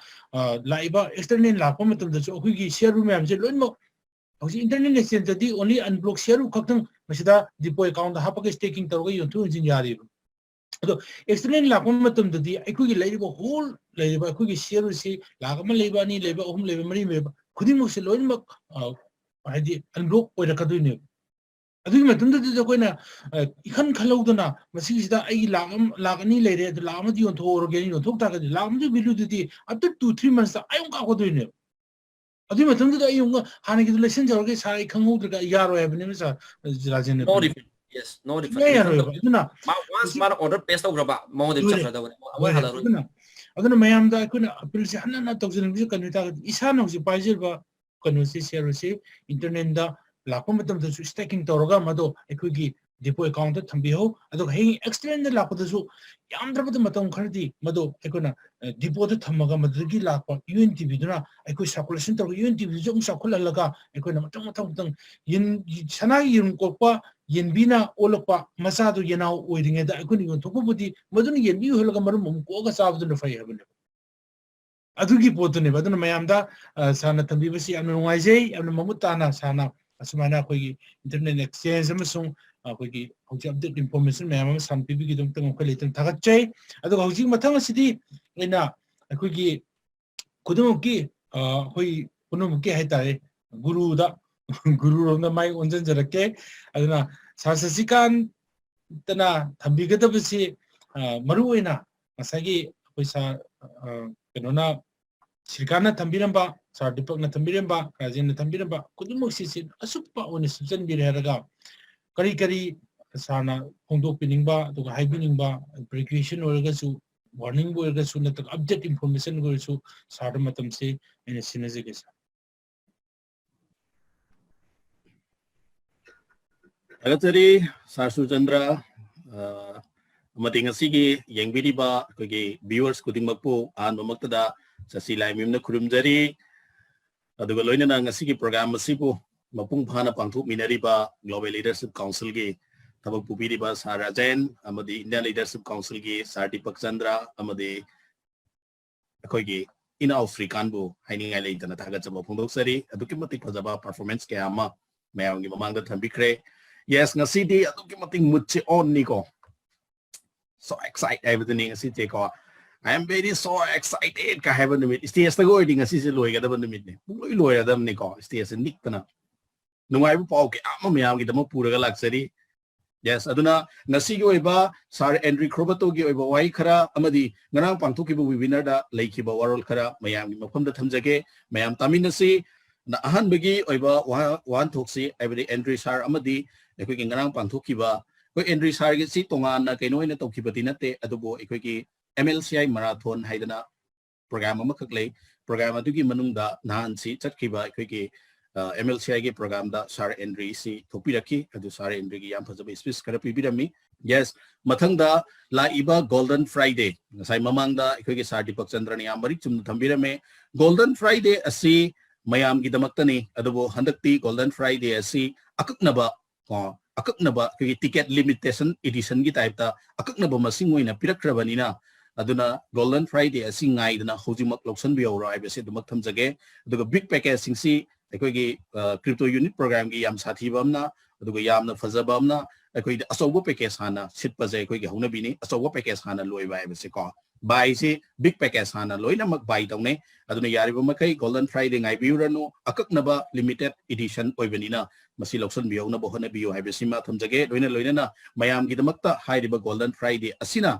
laiba external lakpa matam da so akhoi share room yam je loinmo hausi internet exchange di only unblock share khaktang masida depot account hapaga staking toroga yontu injin yari ado external lakpa matam di akhoi laiba whole laiba akhoi share si lakama laiba ni laiba ohum laiba mari laiba khudimok se loinmo hadi unblock oirakadune adu matumda de koina ikhan khalawdana masisida ai lagani leire adu lamadi on thoro geni on thokta ga lamadi bilu de after 2-3 months ayung ka godoine adu matumda ayung hanagi lesson jarge sai khangudra yaro habne sa Rajen no different yes no different once man order pasteograba mo de chakra da wa hala ro aduna mayam da koina appeal se hanna tawjin bi kanita isana hosi paijil ba kanusi share se internet da lakpa matam da su staking toroga mado aikogi depot account da thambiho ado hei extend da lakpa da su yamdrabada matam khardi mado aikona depot da thamaga madagi lakpa UNTV duna aikoi circulation toroga UNTV jom sakhulalaga aikona matang yin sanagi yin kokpa yenbina olokpa masadu yenau oiringe da aikoni yon thokbudi maduni yenbi holaga marum ko ga sabdu na fai habne adugi potune baduna mayamda sana thambi basi amna ngai amna mamutana sana asumana akogi internet exchange amasung akogi hauji update information mayam sam pibi gi dum tang khali tang thagat chai adu hauji mathang asidi ina akogi kudum ki hoi punum ki haitare guru ronda mai onjan jarake aduna sasasikan tana thambi ga dabasi maru ina asagi poisa kenona Sriknt thambiramba Sir Dipakchandra thambiramba Rajen thambiramba kudumok sisin asuppa oni subjan biraraga kari sana hongdok piningba to haibiningba precaution orgasu warning orgasu na update information orgasu sarda matam se ene sinajege sa Agatari Surchandra mating asigi yengbiriba kogi viewers kudingmakpo an mamaktada sa Laimayum na kurumjari aduga loina na ngasigi program asipo mapung phana pangthuk minariba Global Leadership Council gi tabak pupiriba sa Rajen amadi Indian Leadership Council gi sa Dipakchandra amadi akoigi inau Sriknt bu hainingai leitana thagachaba phongdoksari aduki matik phajaba performance kaya ama mayam gi mamangda thambikre yes ngasi di aduki matik mutche on ni ko so excited everything ngasi te ko I am very so excited ka have the meet stage go ding ngasi se loi ga da ban meet ne loi adam ni ko stage nik kana nungai bu pau ke ama mayam gi dama puraga laksari yes aduna ngasi gi oiba sar Andrew Crobato gi oiba wai khara amadi ngarang pangthoki bu webinar da leiki ba warol khara mayam gi mafam da thamjage mayam taminasi na ahan bagi oiba wan thoksi every Andrew sar amadi ekoi gi ngarang pangthoki ba koi Andrew sar gi si tonga na kaino ina tokhi bati nate adubo ekoi gi MLCI marathon haidana program ama khaklei program adu gi manungda nahan si chatkiba ekoi gi MLCI के programme दा सार Andriy सी थोपी रखी अदु सार Andriy की याम फजब speech कर पीबीरमी yes मथंग दा Laiba golden Friday साइ ममांग दा इखोगे सार दीपकचंद्र ने याम बरी चुम थंबिरमे गोल्डन फ्राइडे असि मयाम की दमक्तनी अदुबो हंदक्ति गोल्डन फ्राइडे असि अककनबा कोई टिकट लिमिटेशन एडिशन की टाइप ता अककनबा मसिंग ओइना पिरक्रबनिना अदुना गोल्डन फ्राइडे असि ngaidana hojimak loksan biawra aibese dumak thamjage aduga big package singsi अखोगी क्रिप्टो यूनिट प्रोग्राम की याम साथीबमना अदुगा यामना फजबमना अखोगी असौबो पैकेज हाना सिटपजे अखोगी हौनबिनी असौबो पैकेज हाना लोइबा आइबसे को बाय से बिग पैकेज हाना लोइनमक बाय तौने अदुना यारिबो मखै गोल्डन फ्राइडे ngaइबिउरनु अककनबा लिमिटेड एडिशन ओइबनिना मसी लौसन बियौना बहना बियो हाइबसिमा थमजगे लोइना मयाम गिदमक्ता हाइरिबा गोल्डन फ्राइडे असिना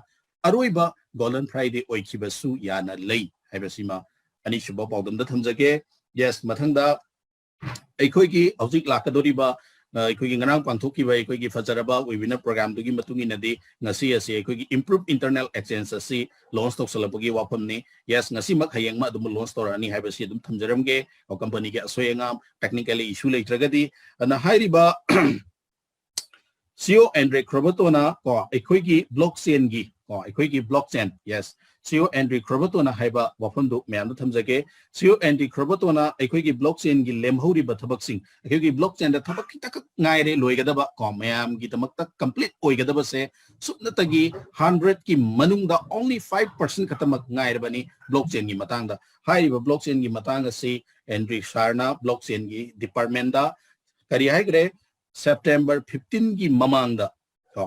अरोइबा गोल्डन फ्राइडे ओइखिबसु याना लै हाइबसिमा अनिसुबा पाउदमदा थमजगे यस मथंगदा अखोगी हौजिक लाकदोरिबा अखोगी ngana pangthokiba अखोगी फजरबा वेबिनार प्रोग्राम दुगी मतुंगी नदी ngasi asi अखोगी improve internal exchange asi launch toksalapagi wafamni yes ngasi mak hayang ma dum launch torani haibasi dum thamjaramge o company ge asoyanga technically issue leitragadi ana hairiba CEO Andrew Crobatona ko अखोगी blockchain gi ko अखोगी blockchain yes CEO Andrew Crobatona haiba wafamdu myam thamjage CEO Andrew Crobatona अखोगी blockchain gi lemhori ba thabak sing अखोगी blockchain da thabak kitak ngaire loigadaba ko myam gi tamakta complete oigadaba se supnatagi 100 ki manungda only 5% khatamak ngaire bani blockchain gi matangda haiba blockchain gi matanga se Andrew Sharna blockchain gi department da kari haigre September 15 की ममांगदा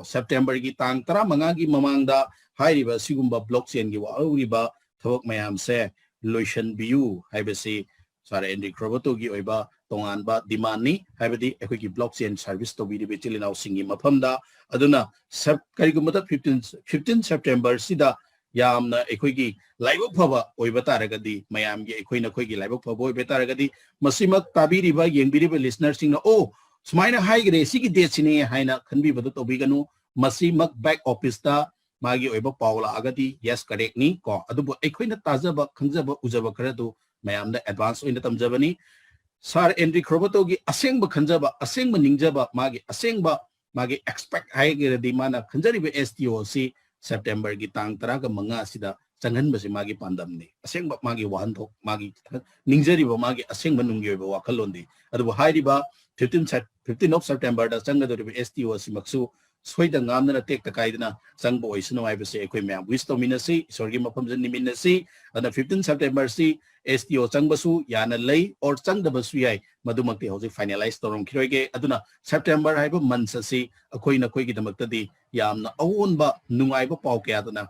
September की तांग 15 की ममांगदा हाइरिबा सिगुम्बा blockchain की वाउरिबा थबक मयाम से lotion view हाइबसी सारे Andriy क्रोबतो की ओइबा तोंगानबा demand नि हाइबदी एखोई की blockchain service तो बिदि बेचिलिनाउ सिंगी मफमदा अदुना सब करिगुमता 15 September सिदा यामना एखोई की लाइबक फबा ओइबा तारगदी मयाम की एखोई नखोई की लाइबक फबा ओइबा तारगदी मसिमक ताबिरिबा येंबिरिबा लिसनर सिंग ओ सुमाइना हाइग्रे सिगी डेट सिने हाइना खनबी बदु तोबिगनु मसी मक बैक ऑफिस ता मागी ओइबा पावला आगदी यस करेक्ट नि को अदुबो एखोइना ताजबा खंजबा उजबा खरदु मयामदा एडवांस ओइना तमजबनी सार एंड्री क्रोबतो गी असेंगबा खंजबा असेंगबा निंगजबा मागी एक्सपेक्ट हाइग्रे दि माना खंजरिबा एसटीओ सी सेप्टेम्बर गी तांग 10 का मंगा सिदा चंगन बसे मागी पांदमने असेंगबा मागी वाहनथोक मागी निंगजरिबा मागी असेंगबा नुंगी ओइबा वाखलोंदी अदुबो हाइरिबा 15 of September da changa do STO simaksu soida ngamna tek takaidna changbo oisno aibase ekoi ma'am wish to minasi sorgi mafam jan niminasi ana 15 September si STO changbasu yana lei or changdabasu yai madumakti hoji finalize torom khiroige aduna September haiba month asi akoi na koi gi damakta di yamna awonba nungaiba pau kya aduna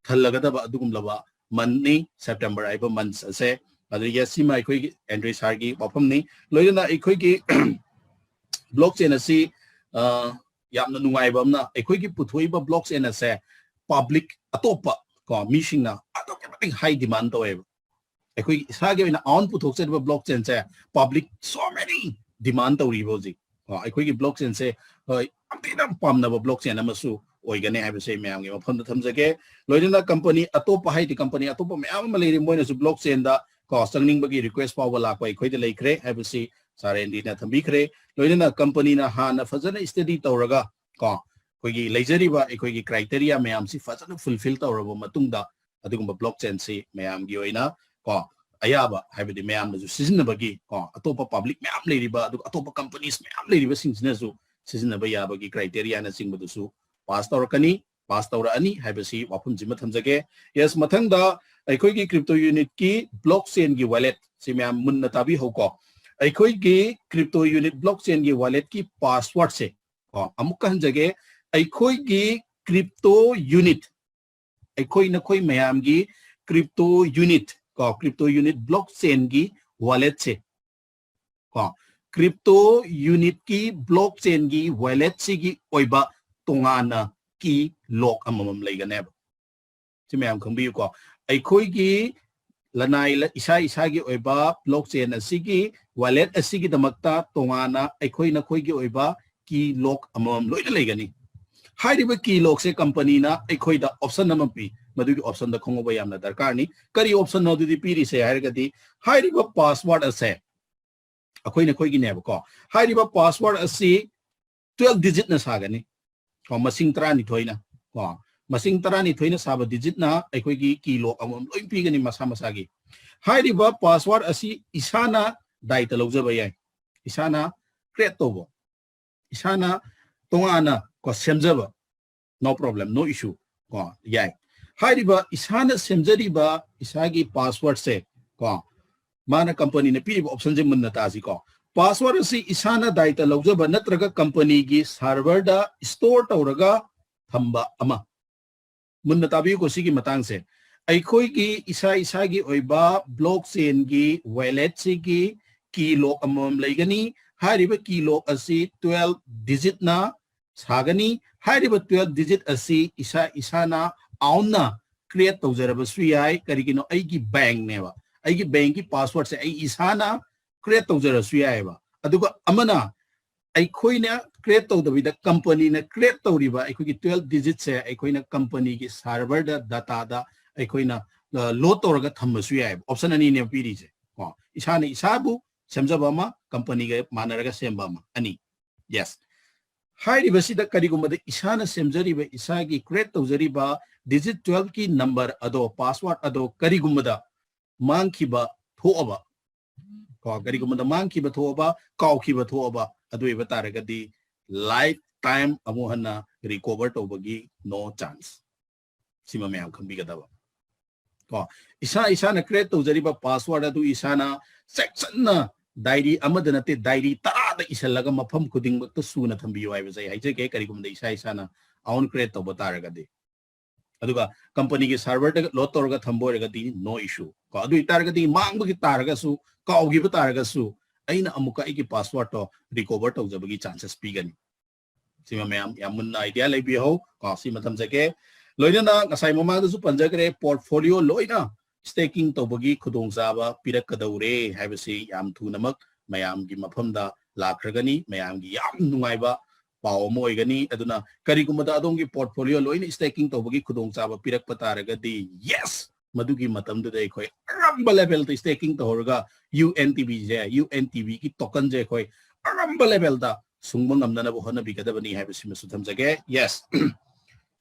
thallagadaba adugum laba manni September haiba month ase adu yasima ekoi Andrew Sargi mafam ni loina ekoi gi blockchain asi yamna nungaibamna ekhoi gi puthoiba blockchain ase public atopa ko mishingna adokati high demand toy ekhoi sage ina on puthokse ba blockchain se public so many demand tori boji ekhoi gi blockchain se amtina pamna ba blockchain amasu oigane haibase mayam gi mafam da thamjage loina company atopa hai di company atopa mayam ma leiri moina su blockchain da ko sangning bagi request power la ko ekhoi de leikre haibase सारे India थंबीखरे लोइना company ना हाना फजन study तौरगा को कोई लेजरीबा एकोई criteria ma'am सी फजन fulfil तौरबो मतुंगदा अदुगुम blockchain सी ma'am गी ओइना को अयाबा हाइबदि ma'am नजु सिजनबगी को अतोप public ma'am लेरिबा अदु अतोप companies ma'am लेरिबा सिंजनसु सिजनबा याबगी criteria ना सिंगबदुसु पास तौरकनी पास तौरअनी हाइबसी वाफुम gym थंजगे yes मथंगदा अखोई की क्रिप्टो यूनिट की ब्लॉकचेन की वॉलेट से मैं मुन्ना ताबी हो को अखोई की क्रिप्टो यूनिट ब्लॉकचेन की वॉलेट की पासवर्ड से अमुक जगह अखोई की क्रिप्टो यूनिट अखोई नखोई मैम की क्रिप्टो यूनिट ब्लॉकचेन की वॉलेट से क्रिप्टो यूनिट की ब्लॉकचेन की वॉलेट से की ओइबा तोंगाना की लॉक अमम लेगने से मैम खंबियु को अखोई की लनाई इसा की ओइबा ब्लॉकचेन की वॉलेट की दमकता तोंगाना अखोई नखोई की ओइबा की लॉक अमम लोइना लेगनी हाइरिबा की लॉक से कंपनी ना अखोई दा ऑप्शन नम पी मदुगी ऑप्शन दा खोंगोबा यामना दरकार नि करी ऑप्शन नो दुदी पीरी से हाइरगदी हाइरिबा पासवर्ड असे अखोई नखोई की नेबको हाइरिबा पासवर्ड असी 12 डिजिट न सागनी को मसिंग तरा नि थोइना को मसिंग तरा नि थोइना साबा डिजिट ना अखोई की लॉक अमम लोइ पीगनी मसा मसागी हाइरिबा पासवर्ड असी इसाना दाइता लौजबा याय इसाना क्रिएट तोबो इसाना तोंगाना को सेमजबा नो प्रॉब्लम नो इशू को याय हाइरिबा इसाना सेमजरिबा इसागी पासवर्ड से को माना कंपनी ने पीरिबा ऑप्शन जे मुन्ना ताजी को पासवर्ड से इसाना दाइता लौजबा नत्रगा कंपनी की सर्वर दा स्टोर तौरगा थंबा अमा मुन्ना ताबी को सिगी मतंग से अखोई की इसा की ओइबा ब्लॉकचेन की वॉलेट से की लॉक अमम लेगनी हाइरिबा की लॉक असी 12 डिजिट ना सागनी हाइरिबा 12 डिजिट असी इसाना आउना क्रिएट तौजरबा सुयाय करिगिनो आइगी बैंक नेबा आइगी बैंक की पासवर्ड से आई इसाना क्रिएट तौजर सुयायबा अदुगा अमना अखोइना क्रिएट तौदबिदा कंपनी ने क्रिएट तौरिबा अखोगी 12 डिजिट से अखोइना कंपनी की सर्वर दा डाटा दा अखोइना लोड तौरगा थम्ब सुयाय ऑप्शन अनि ने पीरी से को इसाने इसाबु सेमजबामा कंपनी के मानरगा सेमबामा अनि यस हाइरिबसिदा करिगुमदा इसाना सेमजरिबा इसागी क्रिएट तौजरिबा डिजिट 12 की नंबर अदो पासवर्ड अदो करिगुमदा मांगखिबा थोअबा को करिगुमदा मांगखिबा थोअबा काउखिबा थोअबा अदुइबा तारगदी लाइफ टाइम अमोहना रिकवर तौबगी नो चांस सिमा मैम खंबिगदबा को इसाना क्रिएट तौजरिबा पासवर्ड अदु इसाना सेक्शन डायरी अमदनते डायरी तरादा इसलगा मफम खुदिंगमक सुना थंबियो हाइबजे हाइजे करिगुमदा इसाना आउन क्रिएट तौबा तारगदी अदुगा कंपनी के सर्वर द लोड तौरगा थंबोरगदी नो इशू को अदु इतारगदी मांगबगी तारगसु काउगिबा तारगसु अइना अमुका इगी पासवर्ड तो रिकवर तौजबगी चांसेस पीगनी सिमा मैम यामुन आइडिया लेबिहो को सिमा थमजके लोइना ngasai ममादसु पंजगरे पोर्टफोलियो लोइना स्टेकिंग तौबगी खुदोंजाबा पिरकदौरे हाइबसी याम थुनमक मयाम की मफमदा लाखरगनी मयाम की याम नुंगाइबा पाव मोइगनी अदुना करिगुमदा अदोंगी पोर्टफोलियो लोइन स्टेकिंग तौबगी खुदोंजाबा पिरक पतारगदी यस मधुगी मतमदुदा एखोय अरंबा लेवल द स्टेकिंग तौरगा UNTB की टोकन जे एखोय अरंबा लेवल दा सुंगबा ngamnana होना बिगदबनी हाइबसी मसु थमजगे यस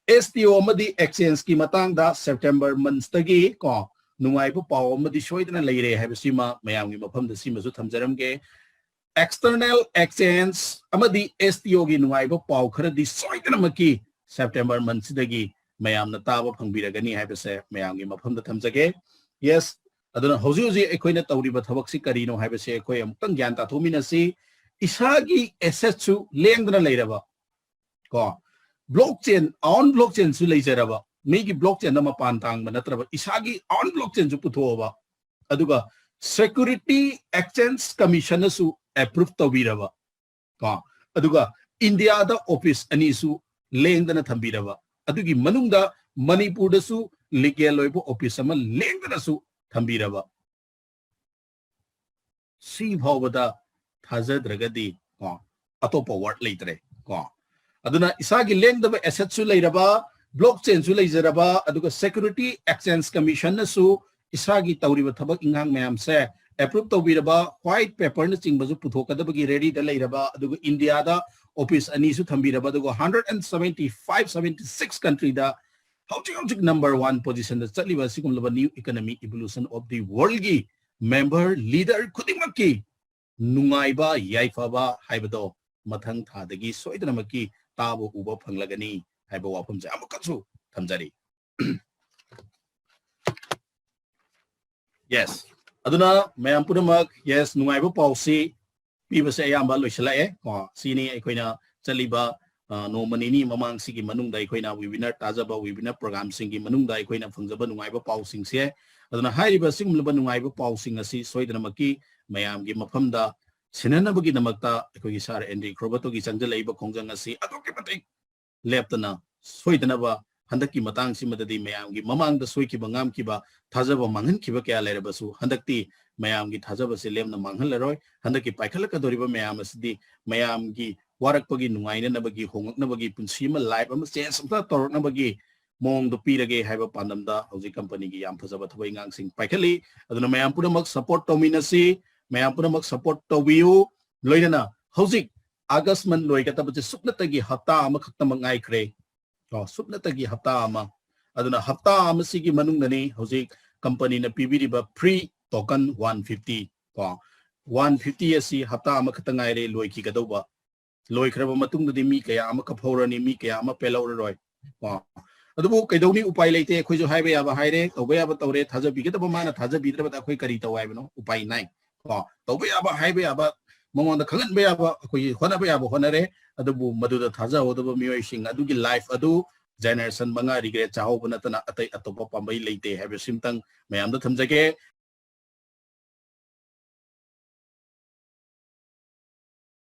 STO अमदी एक्सचेंज की मतंग दा सेप्टेम्बर मंथ्सतगी को नुंगाइबा पाव अमदी सोइदना लेरे हाइबसीमा मयामगी मफमदा सिमसु थमजरमगे एक्सटर्नल एक्सचेंज अमदी STO की नुंगाइबा पाव खरदी सोइदनमकी सेप्टेम्बर मंथ्सदगी मयामना ताबा फंगबिरगनी हाइबसे मयामगी मफमदा थमजगे यस अदुना हौजी हौजी एखोइना तौरिबा थबकसी करिनो हाइबसे एखोय अमुक्तंग ग्यान ताथोमिनसी इसागी एसेट्सु लेंगदना लेरबा को ब्लॉकचेन ऑन ब्लॉकचेन सु लेजरबा मेगी ब्लॉकचेन नमा पानतांग नत्रबा इसागी ऑन ब्लॉकचेन सु पुथोबा अदुगा सिक्योरिटी एक्सचेंज कमीशन सु अप्रूव तौबिरबा को अदुगा इंडिया दा ऑफिस अनि सु लेंगदना थंबिरबा अदुगी मनुंगदा मणिपुर दसु लीगल लोइबो ऑफिस अमा लेंगदना सु थंबिरबा सी भावदा थाजद्रगदी को अतोपा वर्ड लेतरे को अदुना इसागी लेंगदबा एसेट सु लेरबा ब्लॉकचेन सु लेजरबा अदुगा सिक्योरिटी एक्सचेंज कमीशन सु इसागी तौरिबा थबक इंगांग मैम से अप्रूव तौबिरबा व्हाइट पेपर न चिंगबजु पुथोकदबगी रेडी द लेरबा अदुगा इंडिया दा ऑफिस अनि सु थंबिरबा अदुगा 176 कंट्री दा हौजिक नंबर 1 पोजीशन द चलिबा सिगुमलबा new economy evolution of the world की मेंबर लीडर खुदिमकी नुंगाइबा याइफाबा हाइबदो मथंग थादगी सोइदनमकी ताबो उबा फंगलगनी हाइबा वाफम से अमकसु थमजरी Yes. Aduna mayam punamak yes nungai bo pausi piba se ayamba loisalae ko sini aikoina chaliba no manini mamang sigi manung dai koina webinar tajaba webinar program singi manung dai koina fungjaba nungai bo pausing se aduna hairiba singmlaba nungai bo pausing asi soidana maki mayam gi mafamda sinana bagi namakta aikogi sar Henry Crobato gi changjala khongjang asi adoki patik leptana soidana ba handaki matang simadadi mayam gi mamang da soiki bangam kiba thajaba manghan kiba kya lerabasu handakti mayam gi thajaba se lemna manghan leroi handaki paikhala ka doriba mayam asdi mayam gi warak pagi nungaina na bagi hongak na bagi punsi ma live ama change samta tor na bagi mong do pirage haiba pandamda hoji company gi yam phajaba thabai ngang sing paikhali aduna mayam pura mak support tominasi mayam pura mak support tobiu loinana hoji August man loi ka tabati supnatagi hafta ama khakta mangai kre supnatagi hafta ama aduna hafta ama sigi manung nani hoji company na pibiriba free token 150 150 asi hafta ama khata ngai re loi ki gadoba loi khraba matung da mi kaya ama ka phorani mi kaya ama pelawra roi adubu kaidoni upai leite khoi jo haibe aba haire tobe aba tawre thaja bi gedaba mana thaja bi draba da khoi kari tawai bano upai nai tobe aba haibe aba mongonda khangan be aba khoi hona be aba honare adubu maduda thaja odaba mioi sing adugi life adu generation manga regret chaho bana tana atai atopa pambai leite haibe simtang mayam da thamjage